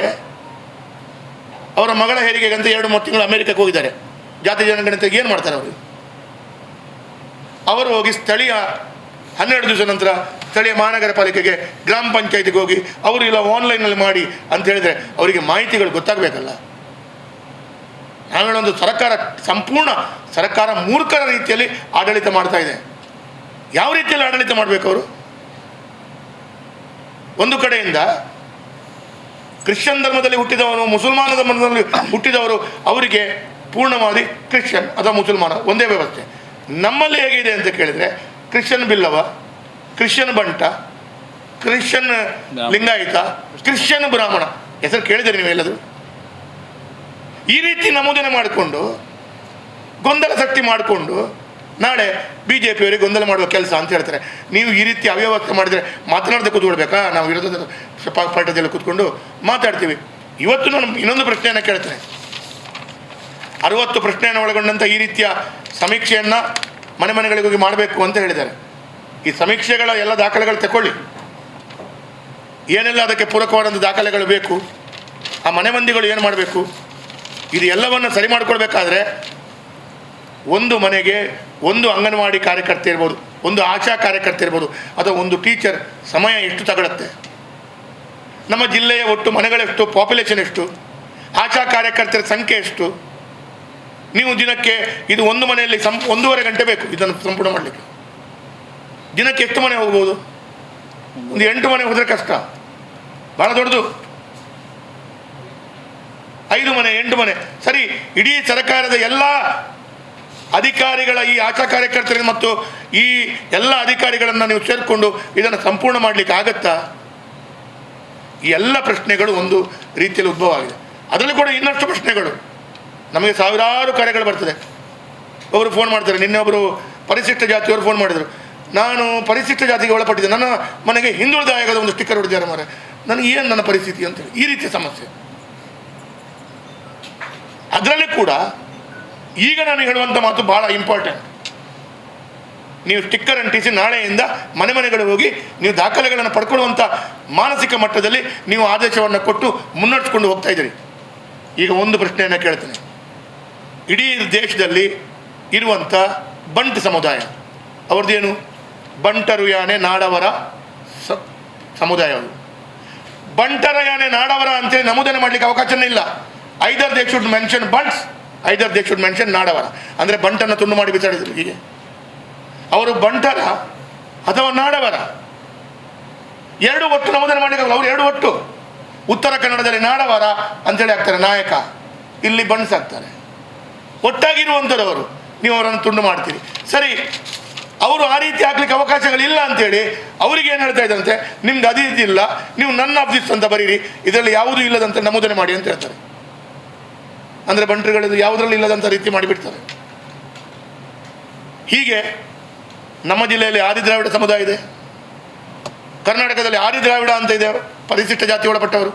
ಅವರ ಮಗಳ ಹೆರಿಗೆಗಂತ 2-3 ತಿಂಗಳು ಅಮೆರಿಕಕ್ಕೆ ಹೋಗಿದ್ದಾರೆ. ಜಾತಿ ಜನಗಣತಿಗೆ ಏನು ಮಾಡ್ತಾರೆ ಅವರು ಹೋಗಿ ಸ್ಥಳೀಯ 12 ದಿವಸ ನಂತರ ಸ್ಥಳೀಯ ಮಹಾನಗರ ಪಾಲಿಕೆಗೆ, ಗ್ರಾಮ ಪಂಚಾಯತಿಗೆ ಹೋಗಿ ಅವರು ಇಲ್ಲ ಆನ್ಲೈನಲ್ಲಿ ಮಾಡಿ ಅಂತ ಹೇಳಿದರೆ ಅವರಿಗೆ ಮಾಹಿತಿಗಳು ಗೊತ್ತಾಗಬೇಕಲ್ಲ. ನಾವೇಳೊಂದು ಸಂಪೂರ್ಣ ಸರ್ಕಾರ ಮೂರ್ಖರ ರೀತಿಯಲ್ಲಿ ಆಡಳಿತ ಮಾಡ್ತಾ ಇದೆ. ಯಾವ ರೀತಿಯಲ್ಲಿ ಆಡಳಿತ ಮಾಡಬೇಕು ಅವರು? ಒಂದು ಕಡೆಯಿಂದ ಕ್ರಿಶ್ಚಿಯನ್ ಧರ್ಮದಲ್ಲಿ ಹುಟ್ಟಿದವನು, ಮುಸಲ್ಮಾನ ಧರ್ಮದಲ್ಲಿ ಹುಟ್ಟಿದವರು, ಅವರಿಗೆ ಪೂರ್ಣವಾಗಿ ಕ್ರಿಶ್ಚಿಯನ್ ಅಥವಾ ಮುಸಲ್ಮಾನ ಒಂದೇ ವ್ಯವಸ್ಥೆ. ನಮ್ಮಲ್ಲಿ ಹೇಗಿದೆ ಅಂತ ಕೇಳಿದರೆ ಕ್ರಿಶ್ಚಿಯನ್ ಬಿಲ್ಲವ, ಕ್ರಿಶ್ಚಿಯನ್ ಬಂಟ, ಕ್ರಿಶ್ಚಿಯನ್ ಲಿಂಗಾಯತ, ಕ್ರಿಶ್ಚಿಯನ್ ಬ್ರಾಹ್ಮಣ, ಹೆಸರು ಕೇಳಿದರೆ ನೀವೆಲ್ಲದು ಈ ರೀತಿ ನಮೂದನೆ ಮಾಡಿಕೊಂಡು ಗೊಂದಲ ಸೃಷ್ಟಿ ಮಾಡಿಕೊಂಡು ನಾಳೆ ಬಿ ಜೆ ಪಿಯವರಿಗೆ ಗೊಂದಲ ಮಾಡುವ ಕೆಲಸ ಅಂತ ಹೇಳ್ತಾರೆ. ನೀವು ಈ ರೀತಿ ಅವ್ಯವಸ್ಥೆ ಮಾಡಿದರೆ ಮಾತನಾಡದೆ ಕೂತ್ಕೊಳ್ಬೇಕಾ? ನಾವು ವಿರೋಧದ ಪಾಠದಲ್ಲಿ ಕೂತ್ಕೊಂಡು ಮಾತಾಡ್ತೀವಿ. ಇವತ್ತು ನಾನು ಇನ್ನೊಂದು ಪ್ರಶ್ನೆಯನ್ನು ಕೇಳ್ತೇನೆ. 60 ಪ್ರಶ್ನೆಯನ್ನು ಒಳಗೊಂಡಂಥ ಈ ರೀತಿಯ ಸಮೀಕ್ಷೆಯನ್ನು ಮನೆ ಮನೆಗಳಿಗೆ ಹೋಗಿ ಮಾಡಬೇಕು ಅಂತ ಹೇಳಿದ್ದಾರೆ. ಈ ಸಮೀಕ್ಷೆಗಳ ಎಲ್ಲ ದಾಖಲೆಗಳು ತಗೊಳ್ಳಿ, ಏನೆಲ್ಲ ಅದಕ್ಕೆ ಪೂರಕವಾದಂಥ ದಾಖಲೆಗಳು ಬೇಕು, ಆ ಮನೆ ಮಂದಿಗಳು ಏನು ಮಾಡಬೇಕು, ಇದು ಎಲ್ಲವನ್ನು ಸರಿ ಮಾಡಿಕೊಳ್ಬೇಕಾದ್ರೆ ಒಂದು ಮನೆಗೆ ಒಂದು ಅಂಗನವಾಡಿ ಕಾರ್ಯಕರ್ತೆ ಇರ್ಬೋದು, ಒಂದು ಆಶಾ ಕಾರ್ಯಕರ್ತೆ ಇರ್ಬೋದು, ಅಥವಾ ಒಂದು ಟೀಚರ್ ಸಮಯ ಎಷ್ಟು ತಗೊಳುತ್ತೆ, ನಮ್ಮ ಜಿಲ್ಲೆಯ ಒಟ್ಟು ಮನೆಗಳೆಷ್ಟು, ಪಾಪ್ಯುಲೇಷನ್ ಎಷ್ಟು, ಆಶಾ ಕಾರ್ಯಕರ್ತರ ಸಂಖ್ಯೆ ಎಷ್ಟು, ನೀವು ದಿನಕ್ಕೆ ಇದು ಒಂದು ಮನೆಯಲ್ಲಿ 1.5 ಗಂಟೆ ಬೇಕು ಇದನ್ನು ಸಂಪೂರ್ಣ ಮಾಡಲಿಕ್ಕೆ. ದಿನಕ್ಕೆ ಎಷ್ಟು ಮನೆ ಹೋಗ್ಬೋದು? ಒಂದು 8 ಮನೆ ಹೋದರೆ ಕಷ್ಟ, ಭಾಳ ದೊಡ್ಡದು. 5 ಮನೆ 8 ಮನೆ ಸರಿ. ಇಡೀ ಸರ್ಕಾರದ ಎಲ್ಲ ಅಧಿಕಾರಿಗಳ ಈ ಆಶಾ ಕಾರ್ಯಕರ್ತರಿಗೆ ಮತ್ತು ಈ ಎಲ್ಲ ಅಧಿಕಾರಿಗಳನ್ನು ನೀವು ಸೇರಿಕೊಂಡು ಇದನ್ನು ಸಂಪೂರ್ಣ ಮಾಡಲಿಕ್ಕೆ ಆಗತ್ತಾ? ಈ ಎಲ್ಲ ಪ್ರಶ್ನೆಗಳು ಒಂದು ರೀತಿಯಲ್ಲಿ ಉದ್ಭವ ಆಗಿದೆ. ಅದರಲ್ಲಿ ಕೂಡ ಇನ್ನಷ್ಟು ಪ್ರಶ್ನೆಗಳು. ನಮಗೆ ಸಾವಿರಾರು ಕರೆಗಳು ಬರ್ತದೆ. ಒಬ್ಬರು ಫೋನ್ ಮಾಡ್ತಾರೆ. ನಿನ್ನೆ ಒಬ್ಬರು ಪರಿಶಿಷ್ಟ ಜಾತಿಯವರು ಫೋನ್ ಮಾಡಿದರು. ನಾನು ಪರಿಶಿಷ್ಟ ಜಾತಿಗೆ ಒಳಪಟ್ಟಿದ್ದೆ, ನನ್ನ ಮನೆಗೆ ಹಿಂದುಳಿದ ಆಯೋಗದ ಒಂದು ಸ್ಟಿಕ್ಕರ್ ಹೊಡೆದಿದ್ದಾರೆ ಮಾರೆ, ನನಗೆ ಏನು ನನ್ನ ಪರಿಸ್ಥಿತಿ ಅಂತೇಳಿ ಈ ರೀತಿಯ ಸಮಸ್ಯೆ. ಅದರಲ್ಲಿ ಕೂಡ ಈಗ ನಾನು ಹೇಳುವಂಥ ಮಾತು ಭಾಳ ಇಂಪಾರ್ಟೆಂಟ್. ನೀವು ಸ್ಟಿಕ್ಕರ್ ಅಂಟಿಸಿ ನಾಳೆಯಿಂದ ಮನೆ ಮನೆಗಳಿಗೆ ಹೋಗಿ ನೀವು ದಾಖಲೆಗಳನ್ನು ಪಡ್ಕೊಳ್ಳುವಂಥ ಮಾನಸಿಕ ಮಟ್ಟದಲ್ಲಿ ನೀವು ಆದೇಶವನ್ನು ಕೊಟ್ಟು ಮುನ್ನಡೆಸ್ಕೊಂಡು ಹೋಗ್ತಾ ಇದ್ದೀರಿ. ಈಗ ಒಂದು ಪ್ರಶ್ನೆಯನ್ನು ಕೇಳ್ತೇನೆ. ಇಡೀ ದೇಶದಲ್ಲಿ ಇರುವಂಥ ಬಂಟ್ ಸಮುದಾಯ, ಅವ್ರದ್ದೇನು? ಬಂಟರು ಯಾನೆ ನಾಡವರ ಸಮುದಾಯ. ಅವರು ಬಂಟರ ಯಾನೆ ನಾಡವರ ಅಂತೇಳಿ ನಮೂದನೆ ಮಾಡಲಿಕ್ಕೆ ಅವಕಾಶನೇ ಇಲ್ಲ. Either they should mention Bunts, either they should mention Nadavara. ಅಂದರೆ ಬಂಟನ್ನು ತುಂಡು ಮಾಡಿ ಬಿಸಾಡಿದ್ರು. ಹೀಗೆ ಅವರು ಬಂಟರ ಅಥವಾ ನಾಡವರ ಎರಡು ಒಟ್ಟು ನಮೂದನೆ ಮಾಡಲಿಕ್ಕೆ ಅವರು ಎರಡು ಒಟ್ಟು. ಉತ್ತರ ಕನ್ನಡದಲ್ಲಿ ನಾಡವರ ಅಂತೇಳಿ ಆಗ್ತಾರೆ ನಾಯಕ, ಇಲ್ಲಿ ಬಂಟ್ಸ್ ಆಗ್ತಾರೆ. ಒಟ್ಟಾಗಿರುವಂಥದ್ದವರು ನೀವು ಅವರನ್ನು ತುಂಡು ಮಾಡ್ತೀರಿ. ಸರಿ, ಅವರು ಆ ರೀತಿ ಹಾಕ್ಲಿಕ್ಕೆ ಅವಕಾಶಗಳಿಲ್ಲ ಅಂತೇಳಿ ಅವರಿಗೆ ಏನು ಹೇಳ್ತಾ ಇದ್ದಂತೆ, ನಿಮ್ಗೆ ಅದು ಇದಿಲ್ಲ, ನೀವು ನನ್ನ ಆಫೀಸ್ ಅಂತ ಬರೀರಿ, ಇದರಲ್ಲಿ ಯಾವುದೂ ಇಲ್ಲದಂತೆ ನಮೂದನೆ ಮಾಡಿ ಅಂತ ಹೇಳ್ತಾರೆ. ಅಂದರೆ ಬಂಟ್ರುಗಳಿದು ಯಾವುದರಲ್ಲಿ ಇಲ್ಲದಂಥ ರೀತಿ ಮಾಡಿಬಿಡ್ತಾರೆ. ಹೀಗೆ ನಮ್ಮ ಜಿಲ್ಲೆಯಲ್ಲಿ ಆದಿದ್ರಾವಿಡ ಸಮುದಾಯ ಇದೆ, ಕರ್ನಾಟಕದಲ್ಲಿ ಆದಿದ್ರಾವಿಡ ಅಂತ ಇದೆ, ಪರಿಶಿಷ್ಟ ಜಾತಿ ಒಳಪಟ್ಟವರು.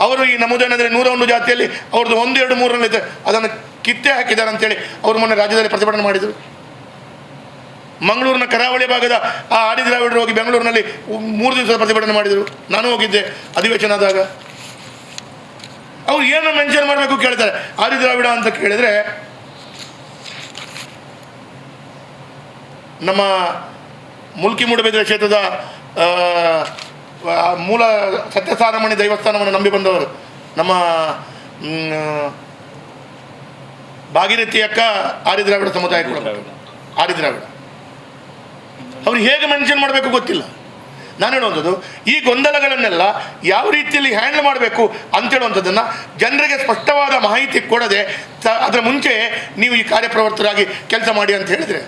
ಅವರು ಈ ನಮೂದನೆಯಲ್ಲಿ 101 ಜಾತಿಯಲ್ಲಿ ಅವ್ರದ್ದು 1, 2, 3 ಅದನ್ನು ಕಿತ್ತೇ ಹಾಕಿದ್ದಾರೆ ಅಂತೇಳಿ ಅವರು ಮೊನ್ನೆ ರಾಜ್ಯದಲ್ಲಿ ಪ್ರತಿಭಟನೆ ಮಾಡಿದರು. ಮಂಗಳೂರಿನ ಕರಾವಳಿ ಭಾಗದ ಆ ಆದಿದ್ರಾವಿಡರು ಹೋಗಿ ಬೆಂಗಳೂರಿನಲ್ಲಿ 3 ದಿವಸ ಪ್ರತಿಭಟನೆ ಮಾಡಿದರು. ನಾನು ಹೋಗಿದ್ದೆ ಅಧಿವೇಶನ ಆದಾಗ. ಅವ್ರು ಏನು ಮೆನ್ಷನ್ ಮಾಡಬೇಕು ಕೇಳ್ತಾರೆ. ಆದಿದ್ರಾವಿಡ ಅಂತ ಕೇಳಿದರೆ ನಮ್ಮ ಮುಲ್ಕಿ ಮೂಡಬಿದ್ರೆ ಕ್ಷೇತ್ರದ ಮೂಲ ಸತ್ಯಸಾರಮಣಿ ದೈವಸ್ಥಾನವನ್ನು ನಂಬಿ ಬಂದವರು ನಮ್ಮ ಭಾಗೀರಥಿ ಅಕ್ಕ ಆದಿದ್ರಾವಿಡ ಸಮುದಾಯ ಕೂಡ ಆದಿದ್ರಾವಿಡ. ಅವ್ರು ಹೇಗೆ ಮೆನ್ಷನ್ ಮಾಡಬೇಕು ಗೊತ್ತಿಲ್ಲ. ನಾನು ಹೇಳುವಂಥದ್ದು ಈ ಗೊಂದಲಗಳನ್ನೆಲ್ಲ ಯಾವ ರೀತಿಯಲ್ಲಿ ಹ್ಯಾಂಡಲ್ ಮಾಡಬೇಕು ಅಂತೇಳುವಂಥದ್ದನ್ನು ಜನರಿಗೆ ಸ್ಪಷ್ಟವಾದ ಮಾಹಿತಿ ಕೊಡದೆ ಅದರ ಮುಂಚೆ ನೀವು ಈ ಕಾರ್ಯಪ್ರವರ್ತರಾಗಿ ಕೆಲಸ ಮಾಡಿ ಅಂತ ಹೇಳಿದರೆ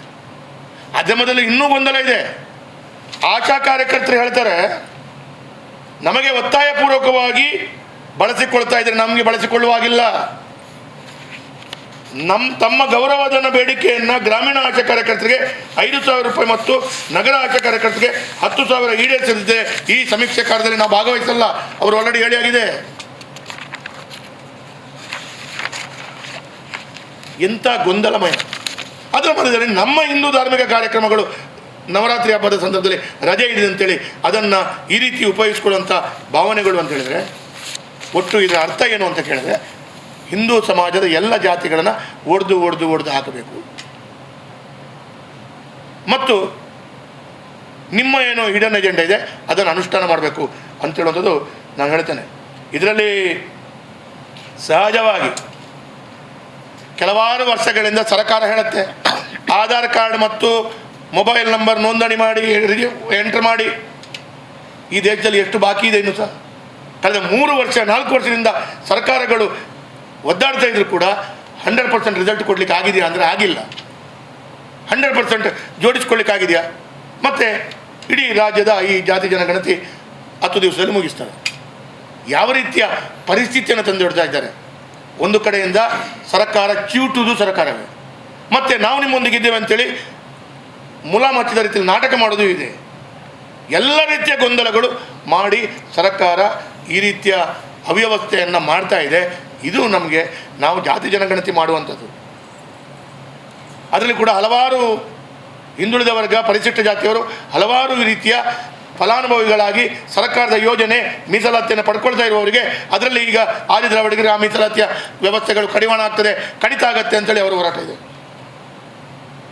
ಅದರ ಮೊದಲು ಇನ್ನೂ ಗೊಂದಲ ಇದೆ. ಆಶಾ ಕಾರ್ಯಕರ್ತರು ಹೇಳ್ತಾರೆ, ನಮಗೆ ಒತ್ತಾಯಪೂರ್ವಕವಾಗಿ ಬಳಸಿಕೊಳ್ತಾ ಇದ್ದಾರೆ, ನಮಗೆ ಬಳಸಿಕೊಳ್ಳುವಾಗಿಲ್ಲ. ತಮ್ಮ ಗೌರವಧನ ಬೇಡಿಕೆಯನ್ನು ಗ್ರಾಮೀಣ ಆಶಾ ಕಾರ್ಯಕರ್ತರಿಗೆ 5,000 ರೂಪಾಯಿ ಮತ್ತು ನಗರ ಆಶಾ ಕಾರ್ಯಕರ್ತರಿಗೆ 10,000 ಈಡೇರಿಸಲಿದೆ. ಈ ಸಮೀಕ್ಷೆ ಕಾರ್ಯದಲ್ಲಿ ನಾವು ಭಾಗವಹಿಸಲ್ಲ, ಅವರು ಆಲ್ರೆಡಿ ಹೇಳಿ ಆಗಿದೆ. ಎಂಥ ಗೊಂದಲಮಯ. ಅದರ ಮಧ್ಯದಲ್ಲಿ ನಮ್ಮ ಹಿಂದೂ ಧಾರ್ಮಿಕ ಕಾರ್ಯಕ್ರಮಗಳು ನವರಾತ್ರಿ ಹಬ್ಬದ ಸಂದರ್ಭದಲ್ಲಿ ರಜೆ ಇದೆ ಅಂತೇಳಿ ಅದನ್ನು ಈ ರೀತಿ ಉಪಯೋಗಿಸ್ಕೊಳ್ಳುವಂಥ ಭಾವನೆಗಳು ಅಂತ ಹೇಳಿದರೆ ಒಟ್ಟು ಇದರ ಅರ್ಥ ಏನು ಅಂತ ಕೇಳಿದ್ರೆ ಹಿಂದೂ ಸಮಾಜದ ಎಲ್ಲ ಜಾತಿಗಳನ್ನು ಒಡೆದು ಹಾಕಬೇಕು ಮತ್ತು ನಿಮ್ಮ ಏನು ಹಿಡನ್ ಎಜೆಂಡಾ ಇದೆ ಅದನ್ನು ಅನುಷ್ಠಾನ ಮಾಡಬೇಕು ಅಂತೇಳುವಂಥದ್ದು ನಾನು ಹೇಳ್ತೇನೆ. ಇದರಲ್ಲಿ ಸಹಜವಾಗಿ ಕೆಲವಾರು ವರ್ಷಗಳಿಂದ ಸರ್ಕಾರ ಹೇಳುತ್ತೆ ಆಧಾರ್ ಕಾರ್ಡ್ ಮತ್ತು ಮೊಬೈಲ್ ನಂಬರ್ ನೋಂದಣಿ ಮಾಡಿ ಎಂಟ್ರ್ ಮಾಡಿ. ಈ ದೇಶದಲ್ಲಿ ಎಷ್ಟು ಬಾಕಿ ಇದೆ ಇನ್ನು ಸಹ ಕಳೆದ 3 ವರ್ಷ 4 ವರ್ಷದಿಂದ ಸರ್ಕಾರಗಳು ಒದ್ದಾಡ್ತಾ ಇದ್ರು ಕೂಡ 100% ರಿಸಲ್ಟ್ ಕೊಡಲಿಕ್ಕೆ ಆಗಿದೆಯಾ ಅಂದರೆ ಆಗಿಲ್ಲ. 100% ಜೋಡಿಸ್ಕೊಳ್ಳಿಕ್ಕಾಗಿದೆಯಾ? ಮತ್ತು ಇಡೀ ರಾಜ್ಯದ ಈ ಜಾತಿ ಜನಗಣತಿ 10 ದಿವಸದಲ್ಲಿ ಮುಗಿಸ್ತಾರೆ. ಯಾವ ರೀತಿಯ ಪರಿಸ್ಥಿತಿಯನ್ನು ತಂದುಕೊಡ್ತಾ ಇದ್ದಾರೆ. ಒಂದು ಕಡೆಯಿಂದ ಸರ್ಕಾರ ಚ್ಯೂಟುವುದು ಸರ್ಕಾರವೇ, ಮತ್ತು ನಾವು ನಿಮ್ಮೊಂದಿಗಿದ್ದೇವೆ ಅಂತೇಳಿ ಮುಲಾಮ್ ಹಚ್ಚಿದ ರೀತಿಯಲ್ಲಿ ನಾಟಕ ಮಾಡೋದು ಇದೆ. ಎಲ್ಲ ರೀತಿಯ ಗೊಂದಲಗಳು ಮಾಡಿ ಸರ್ಕಾರ ಈ ರೀತಿಯ ಅವ್ಯವಸ್ಥೆಯನ್ನು ಮಾಡ್ತಾ ಇದೆ. ಇದು ನಮಗೆ ನಾವು ಜಾತಿ ಜನಗಣತಿ ಮಾಡುವಂಥದ್ದು. ಅದರಲ್ಲಿ ಕೂಡ ಹಲವಾರು ಹಿಂದುಳಿದ ವರ್ಗ, ಪರಿಶಿಷ್ಟ ಜಾತಿಯವರು ಹಲವಾರು ರೀತಿಯ ಫಲಾನುಭವಿಗಳಾಗಿ ಸರ್ಕಾರದ ಯೋಜನೆ ಮೀಸಲಾತಿಯನ್ನು ಪಡ್ಕೊಳ್ತಾ ಇರುವವರಿಗೆ ಅದರಲ್ಲಿ ಈಗ ಆದಿ ದ್ರಾವಿಡರಿಗೆ ಆ ಮೀಸಲಾತಿಯ ವ್ಯವಸ್ಥೆಗಳು ಕಡಿವಾಣ ಆಗ್ತದೆ, ಕಡಿತ ಆಗತ್ತೆ ಅಂತೇಳಿ ಅವರ ಹೋರಾಟ ಇದೆ.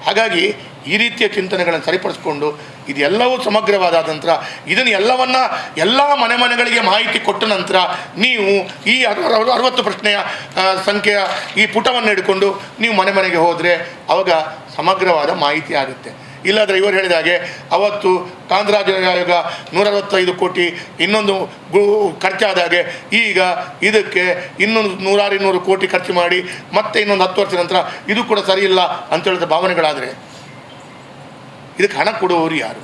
ಹಾಗಾಗಿ ಈ ರೀತಿಯ ಚಿಂತನೆಗಳನ್ನು ಸರಿಪಡಿಸ್ಕೊಂಡು ಇದೆಲ್ಲವೂ ಸಮಗ್ರವಾದ ನಂತರ ಇದನ್ನು ಎಲ್ಲ ಮನೆಗಳಿಗೆ ಮಾಹಿತಿ ಕೊಟ್ಟ ನಂತರ ನೀವು ಈ 60 ಪ್ರಶ್ನೆಯ ಸಂಖ್ಯೆಯ ಈ ಪುಟವನ್ನು ಹಿಡ್ಕೊಂಡು ನೀವು ಮನೆಗೆ ಹೋದರೆ ಆವಾಗ ಸಮಗ್ರವಾದ ಮಾಹಿತಿ ಆಗುತ್ತೆ. ಇಲ್ಲಾದರೆ ಇವರು ಹೇಳಿದ ಹಾಗೆ ಅವತ್ತು ಕಾಂತರಾಜ ಆಯೋಗ 165 ಕೋಟಿ ಇನ್ನೊಂದು ಖರ್ಚಾದಾಗೆ ಈಗ ಇದಕ್ಕೆ ಇನ್ನೊಂದು 100-200 ಕೋಟಿ ಖರ್ಚು ಮಾಡಿ ಮತ್ತೆ ಇನ್ನೊಂದು 10 ವರ್ಷದ ನಂತರ ಇದು ಕೂಡ ಸರಿ ಇಲ್ಲ ಅಂತ ಹೇಳಿದ ಭಾವನೆಗಳಾದರೆ ಇದಕ್ಕೆ ಹಣ ಕೊಡುವವರು ಯಾರು?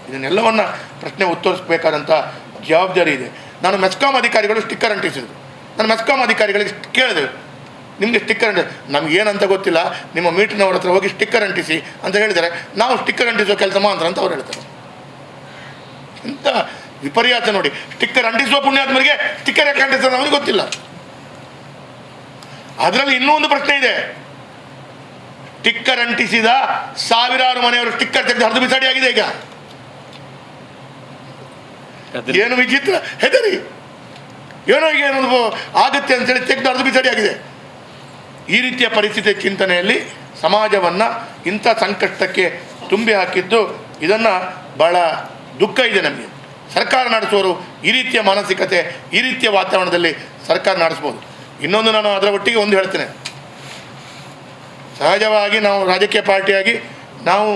ಇದನ್ನೆಲ್ಲವನ್ನು ಪ್ರಶ್ನೆ ಉತ್ತರಿಸಬೇಕಾದಂಥ ಜವಾಬ್ದಾರಿ ಇದೆ. ನಾನು ಮೆಸ್ಕಾಂ ಅಧಿಕಾರಿಗಳು ಸ್ಟಿಕ್ಕರ್ ಅಂಟಿಸಿದ್ರು. ನಾನು ಮೆಸ್ಕಾಂ ಅಧಿಕಾರಿಗಳಿಗೆ ಕೇಳಿದೆ, ನಿಮಗೆ ಸ್ಟಿಕ್ಕರ್ ನಮಗೇನಂತ ಗೊತ್ತಿಲ್ಲ, ನಿಮ್ಮ ಮೀಟರ್ನವ್ರ ಹತ್ರ ಹೋಗಿ ಸ್ಟಿಕ್ಕರ್ ಅಂಟಿಸಿ ಅಂತ ಹೇಳಿದರೆ ನಾವು ಸ್ಟಿಕ್ಕರ್ ಅಂಟಿಸುವ ಕೆಲಸ ಮಾತ್ರ ಅಂತ ಅವ್ರು ಹೇಳ್ತಾರೆ. ಎಂಥ ವಿಪರ್ಯಾಸ ನೋಡಿ. ಸ್ಟಿಕ್ಕರ್ ಅಂಟಿಸುವ ಪುಣ್ಯಾತ್ಮರಿಗೆ ಸ್ಟಿಕ್ಕರ್ ಯಾಕೆ ಅಂಟಿಸೋದು ನಮಗೆ ಗೊತ್ತಿಲ್ಲ. ಅದರಲ್ಲಿ ಇನ್ನೂ ಒಂದು ಪ್ರಶ್ನೆ ಇದೆ. ಸ್ಟಿಕ್ಕರ್ ಅಂಟಿಸಿದ ಸಾವಿರಾರು ಮನೆಯವರು ಸ್ಟಿಕ್ಕರ್ ತೆಗೆದು ಹರಿದು ಬಿಸಾಡಿ ಆಗಿದೆ. ಈಗ ಏನು ವಿಚಿತ್ರ, ಹೆದರಿ ಏನೋ ಈಗ ಏನೋ ಆಗುತ್ತೆ ಅಂತೇಳಿ ತೆಗೆದು ಹರಿದು ಬಿಸಾಡಿ ಆಗಿದೆ. ಈ ರೀತಿಯ ಪರಿಸ್ಥಿತಿಯ ಚಿಂತನೆಯಲ್ಲಿ ಸಮಾಜವನ್ನು ಇಂಥ ಸಂಕಷ್ಟಕ್ಕೆ ತುಂಬಿ ಹಾಕಿದ್ದು, ಇದನ್ನು ಭಾಳ ದುಃಖ ಇದೆ ನಮಗೆ. ಸರ್ಕಾರ ನಡೆಸುವವರು ಈ ರೀತಿಯ ಮಾನಸಿಕತೆ, ಈ ರೀತಿಯ ವಾತಾವರಣದಲ್ಲಿ ಸರ್ಕಾರ ನಡೆಸ್ಬೋದು. ಇನ್ನೊಂದು ನಾನು ಅದರ ಒಟ್ಟಿಗೆ ಒಂದು ಹೇಳ್ತೇನೆ. ಸಹಜವಾಗಿ ನಾವು ರಾಜಕೀಯ ಪಾರ್ಟಿಯಾಗಿ ನಾವು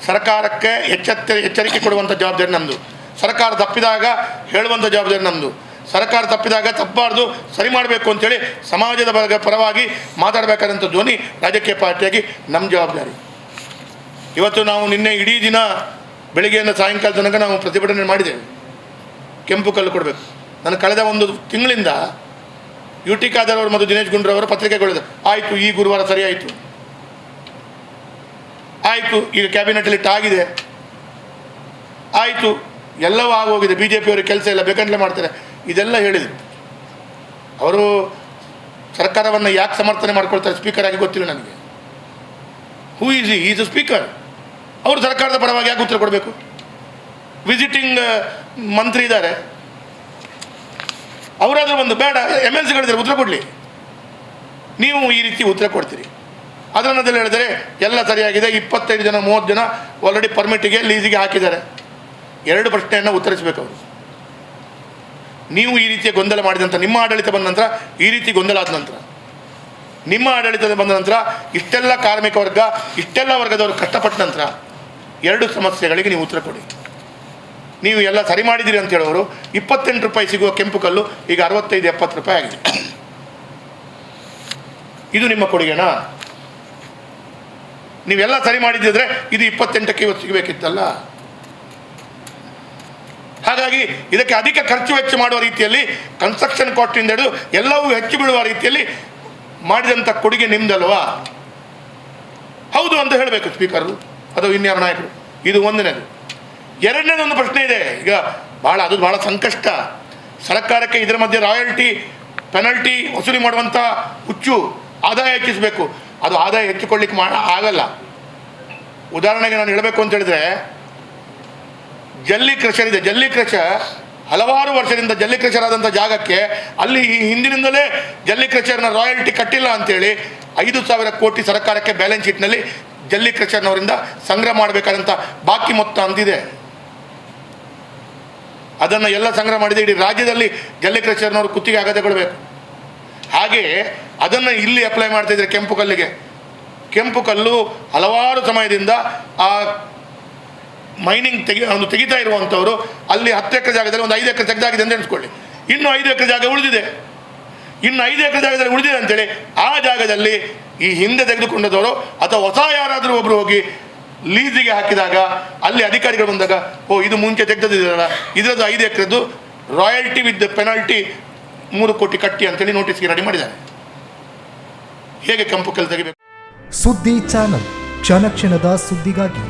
ಸರ್ಕಾರಕ್ಕೆ ಎಚ್ಚರಿಕೆ ಕೊಡುವಂಥ ಜವಾಬ್ದಾರಿ ನಮ್ಮದು. ಸರ್ಕಾರ ತಪ್ಪಿದಾಗ ಹೇಳುವಂಥ ಜವಾಬ್ದಾರಿ ನಮ್ಮದು. ಸರ್ಕಾರ ತಪ್ಪಿದಾಗ ತಪ್ಪಬಾರ್ದು, ಸರಿ ಮಾಡಬೇಕು ಅಂತೇಳಿ ಸಮಾಜದ ಪರವಾಗಿ ಮಾತಾಡಬೇಕಾದಂಥ ಧ್ವನಿ ರಾಜಕೀಯ ಪಾರ್ಟಿಯಾಗಿ ನಮ್ಮ ಜವಾಬ್ದಾರಿ. ಇವತ್ತು ನಾವು ನಿನ್ನೆ ಇಡೀ ದಿನ ಬೆಳಿಗ್ಗೆಯಿಂದ ಸಾಯಂಕಾಲ ತನಕ ನಾವು ಪ್ರತಿಭಟನೆ ಮಾಡಿದ್ದೇವೆ. ಕೆಂಪು ಕಲ್ಲು ಕೊಡಬೇಕು. ನಾನು ಕಳೆದ 1 ತಿಂಗಳಿಂದ UT ಖಾದರ್ ಅವರು ಮತ್ತು ದಿನೇಶ್ ಗುಂಡ್ರವರು ಪತ್ರಿಕೆಗಳಿದೆ, ಆಯಿತು ಈ ಗುರುವಾರ ಸರಿ ಆಯಿತು, ಈಗ ಕ್ಯಾಬಿನೆಟಲ್ಲಿ ಆಗಿದೆ, ಆಯಿತು ಎಲ್ಲವೂ ಆಗೋಗಿದೆ, BJP ಅವರಿಗೆ ಕೆಲಸ ಇಲ್ಲ, ಬೇಕಂತಲೇ ಮಾಡ್ತಾರೆ, ಇದೆಲ್ಲ ಹೇಳಿದರು. ಅವರು ಸರ್ಕಾರವನ್ನು ಯಾಕೆ ಸಮರ್ಥನೆ ಮಾಡ್ಕೊಳ್ತಾರೆ ಸ್ಪೀಕರ್ ಆಗಿ ಗೊತ್ತಿಲ್ಲ ನನಗೆ. Who is a speaker. ಅವರು ಸರ್ಕಾರದ ಪರವಾಗಿ ಯಾಕೆ ಉತ್ತರ ಕೊಡಬೇಕು? ವಿಸಿಟಿಂಗ್ ಮಂತ್ರಿ ಇದ್ದಾರೆ, ಅವರಾದರೂ ಒಂದು ಬೇಡ MLCಗಳಿದ್ದಾರೆ, ಉತ್ತರ ಕೊಡಲಿ. ನೀವು ಈ ರೀತಿ ಉತ್ತರ ಕೊಡ್ತೀರಿ. ಅದರಲ್ಲಿ ಹೇಳಿದರೆ ಎಲ್ಲ ಸರಿಯಾಗಿದೆ, 25 ಜನ 30 ಜನ ಆಲ್ರೆಡಿ ಪರ್ಮಿಟಿಗೆ ಲೀಸಿಗೆ ಹಾಕಿದ್ದಾರೆ. 2 ಪ್ರಶ್ನೆಯನ್ನು ಉತ್ತರಿಸಬೇಕು ಅವರು. ನೀವು ಈ ರೀತಿಯ ಗೊಂದಲ ಮಾಡಿದಂಥ ನಿಮ್ಮ ಆಡಳಿತ ಬಂದ ನಂತರ, ಈ ರೀತಿ ಗೊಂದಲ ಆದ ನಂತರ, ನಿಮ್ಮ ಆಡಳಿತದ ಬಂದ ನಂತರ ಇಷ್ಟೆಲ್ಲ ಕಾರ್ಮಿಕ ವರ್ಗ, ಇಷ್ಟೆಲ್ಲ ವರ್ಗದವರು ಕಷ್ಟಪಟ್ಟ ನಂತರ 2 ಸಮಸ್ಯೆಗಳಿಗೆ ನೀವು ಉತ್ತರ ಕೊಡಿ. ನೀವು ಎಲ್ಲ ಸರಿ ಮಾಡಿದ್ದೀರಿ ಅಂತ ಹೇಳೋರು 28 ರೂಪಾಯಿ ಸಿಗುವ ಕೆಂಪು ಕಲ್ಲು ಈಗ 65-70 ರೂಪಾಯಿ ಆಗಿದೆ. ಇದು ನಿಮ್ಮ ಕೊಡುಗೆನಾ? ನೀವೆಲ್ಲ ಸರಿ ಮಾಡಿದ್ದಿದ್ರೆ ಇದು 28ಕ್ಕೆ ಇವತ್ತು ಸಿಗಬೇಕಿತ್ತಲ್ಲ. ಹಾಗಾಗಿ ಇದಕ್ಕೆ ಅಧಿಕ ಖರ್ಚು ವೆಚ್ಚ ಮಾಡುವ ರೀತಿಯಲ್ಲಿ ಕನ್ಸ್ಟ್ರಕ್ಷನ್ ಕಾಸ್ಟಿಂದ ಹಿಡಿದು ಎಲ್ಲವೂ ಹೆಚ್ಚು ಬೀಳುವ ರೀತಿಯಲ್ಲಿ ಮಾಡಿದಂಥ ಕೊಡುಗೆ ನಿಮ್ದಲ್ವಾ? ಹೌದು ಅಂತ ಹೇಳಬೇಕು ಸ್ಪೀಕರು ಅಥವಾ ಇನ್ಯಾರ ನಾಯಕರು. ಇದು ಒಂದನೇದು. ಎರಡನೇದೊಂದು ಪ್ರಶ್ನೆ ಇದೆ. ಈಗ ಅದು ಭಾಳ ಸಂಕಷ್ಟ. ಸರ್ಕಾರಕ್ಕೆ ಇದರ ಮಧ್ಯೆ ರಾಯಲ್ಟಿ ಪೆನಲ್ಟಿ ವಸೂಲಿ ಮಾಡುವಂಥ ಹುಚ್ಚು, ಆದಾಯ ಹೆಚ್ಚಿಸಬೇಕು. ಅದು ಆದಾಯ ಹೆಚ್ಚಿಕೊಳ್ಳಿಕ್ಕೆ ಆಗಲ್ಲ. ಉದಾಹರಣೆಗೆ ನಾನು ಹೇಳಬೇಕು ಅಂತ ಹೇಳಿದ್ರೆ, ಜಲ್ಲಿ ಕ್ರಷರ್ ಇದೆ. ಜಲ್ಲಿ ಕ್ರಷರ್ ಹಲವಾರು ವರ್ಷದಿಂದ ಜಲ್ಲಿ ಕ್ರಷರ್ ಆದಂಥ ಜಾಗಕ್ಕೆ ಅಲ್ಲಿ ಹಿಂದಿನಿಂದಲೇ ಜಲ್ಲಿ ಕ್ರಷರ್ನ ರಾಯಲ್ಟಿ ಕಟ್ಟಿಲ್ಲ ಅಂತೇಳಿ 5,000 ಕೋಟಿ ಸರ್ಕಾರಕ್ಕೆ ಬ್ಯಾಲೆನ್ಸ್ ಶೀಟ್ನಲ್ಲಿ ಜಲ್ಲಿ ಕ್ರಷರ್ನವರಿಂದ ಸಂಗ್ರಹ ಮಾಡಬೇಕಾದಂಥ ಬಾಕಿ ಮೊತ್ತ ಅಂತಿದೆ. ಅದನ್ನು ಎಲ್ಲ ಸಂಗ್ರಹ ಮಾಡಿದೆ ಇಡೀ ರಾಜ್ಯದಲ್ಲಿ ಜಲ್ಲಿ ಕ್ರಷರ್ನವರು ಕುತ್ತಿಗೆ ಆಗದೆ ಕೊಡಬೇಕು. ಹಾಗೆ ಅದನ್ನು ಇಲ್ಲಿ ಅಪ್ಲೈ ಮಾಡ್ತಾಯಿದ್ರೆ ಕೆಂಪು ಕಲ್ಲಿಗೆ. ಕೆಂಪು ಕಲ್ಲು ಹಲವಾರು ಸಮಯದಿಂದ ಆ ಮೈನಿಂಗ್ ತೆಗಿತಾ ಇರುವಂಥವರು ಅಲ್ಲಿ 10 ಎಕರೆ ಜಾಗದಲ್ಲಿ ಒಂದು 5 ಎಕರೆ ತೆಗೆದಾಗಿದೆ ಅಂತ ಎಣಿಸ್ಕೊಳ್ಳಿ, ಇನ್ನು 5 ಎಕರೆ ಜಾಗ ಉಳಿದಿದೆ. ಇನ್ನು 5 ಎಕರೆ ಜಾಗದಲ್ಲಿ ಉಳಿದಿದೆ ಅಂತೇಳಿ ಆ ಜಾಗದಲ್ಲಿ ಈ ಹಿಂದೆ ತೆಗೆದುಕೊಂಡದವರು ಅಥವಾ ಹೊಸ ಯಾರಾದರೂ ಒಬ್ಬರು ಹೋಗಿ ಲೀಸಿಗೆ ಹಾಕಿದಾಗ ಅಲ್ಲಿ ಅಧಿಕಾರಿಗಳು ಬಂದಾಗ, ಓ ಇದು ಮುಂಚೆ ತೆಗೆದಿದ್ದೀರಲ್ಲ, ಇದರದ್ದು 5 ಎಕರೆದು ರಾಯಲ್ಟಿ ವಿತ್ ಪೆನಾಲ್ಟಿ 3 ಕೋಟಿ ಕಟ್ಟಿ ಅಂತೇಳಿ ನೋಟಿಸ್ಗೆ ರೆಡಿ ಮಾಡಿದ್ದಾರೆ. ಹೇಗೆ ಕೆಂಪು ಕಲ್ಲು ತೆಗಿಬೇಕು? ಸುದ್ದಿ ಚಾನಲ್, ಕ್ಷಣ ಕ್ಷಣದ ಸುದ್ದಿಗಾಗಿ.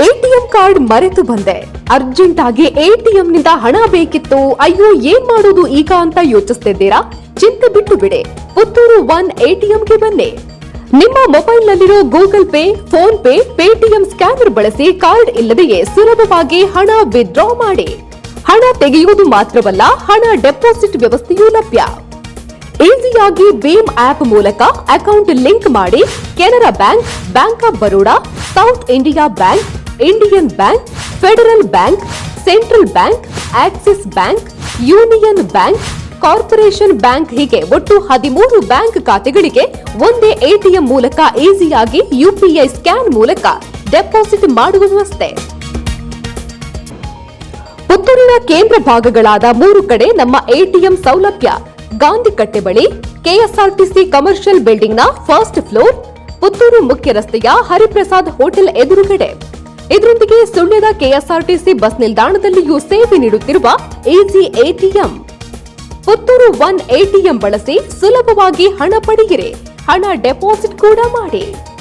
ಎಟಿಎಂ ಕಾರ್ಡ್ ಮರೆತು ಬಂದೆ, ಅರ್ಜೆಂಟ್ ಆಗಿ ಎಟಿಎಂ ನಿಂದ ಹಣ ಬೇಕಿತ್ತು, ಅಯ್ಯೋ ಏನ್ ಮಾಡೋದು ಈಗ ಅಂತ ಯೋಚಿಸ್ತಿದ್ದೀರಾ? ಚಿಂತೆ ಬಿಟ್ಟು ಬಿಡಿ, ಪುತ್ತೂರು 1 ಎಟಿಎಂಗೆ ಬನ್ನಿ. ನಿಮ್ಮ ಮೊಬೈಲ್ನಲ್ಲಿರೋ Google Pay, PhonePe, Paytm scanner ಬಳಸಿ ಕಾರ್ಡ್ ಇಲ್ಲದೆಯೇ ಸುಲಭವಾಗಿ ಹಣ ವಿತ್ಡ್ರಾ ಮಾಡಿ. ಹಣ ತೆಗೆಯುವುದು ಮಾತ್ರವಲ್ಲ, ಹಣ ಡೆಪಾಸಿಟ್ ವ್ಯವಸ್ಥೆಯೂ ಲಭ್ಯ. ಈಸಿಯಾಗಿ ಭೀಮ್ ಆಪ್ ಮೂಲಕ ಅಕೌಂಟ್ ಲಿಂಕ್ ಮಾಡಿ Canara bank, bank of Baroda, south India bank, Indian bank, federal bank, central bank, Axis bank, union bank, corporation bank ಹೀಗೆ ಒಟ್ಟು 13 ಬ್ಯಾಂಕ್ ಖಾತೆಗಳಿಗೆ ಒಂದೇ ಎಟಿಎಂ ಮೂಲಕ ಈಸಿಯಾಗಿ ಯುಪಿಐ ಸ್ಕ್ಯಾನ್ ಮೂಲಕ ಡೆಪಾಸಿಟ್ ಮಾಡುವ ವ್ಯವಸ್ಥೆ. ಪುತ್ತೂರಿನ ಕೇಂದ್ರ ಭಾಗಗಳಾದ 3 ಕಡೆ ನಮ್ಮ ಎಟಿಎಂ ಸೌಲಭ್ಯ. ಗಾಂಧಿ ಕಟ್ಟೆ ಬಳಿ ಕೆಎಸ್ಆರ್ಟಿಸಿ ಕಮರ್ಷಿಯಲ್ ಬಿಲ್ಡಿಂಗ್ನ ಫಸ್ಟ್ ಫ್ಲೋರ್, ಪುತ್ತೂರು ಮುಖ್ಯ ರಸ್ತೆಯ ಹರಿಪ್ರಸಾದ್ ಹೋಟೆಲ್ ಎದುರುಗಡೆ. ಇದರೊಂದಿಗೆ ಸುಳ್ಯದ ಕೆಎಸ್ಆರ್ಟಿಸಿ ಬಸ್ ನಿಲ್ದಾಣದಲ್ಲಿಯೂ ಸೇವೆ ನೀಡುತ್ತಿರುವ ಈಸಿ ಎಟಿಎಂ. ಪುತ್ತೂರು 1 ಎಟಿಎಂ ಬಳಸಿ ಸುಲಭವಾಗಿ ಹಣ ಪಡೆಯಿರಿ, ಹಣ ಡೆಪಾಸಿಟ್ ಕೂಡ ಮಾಡಿ.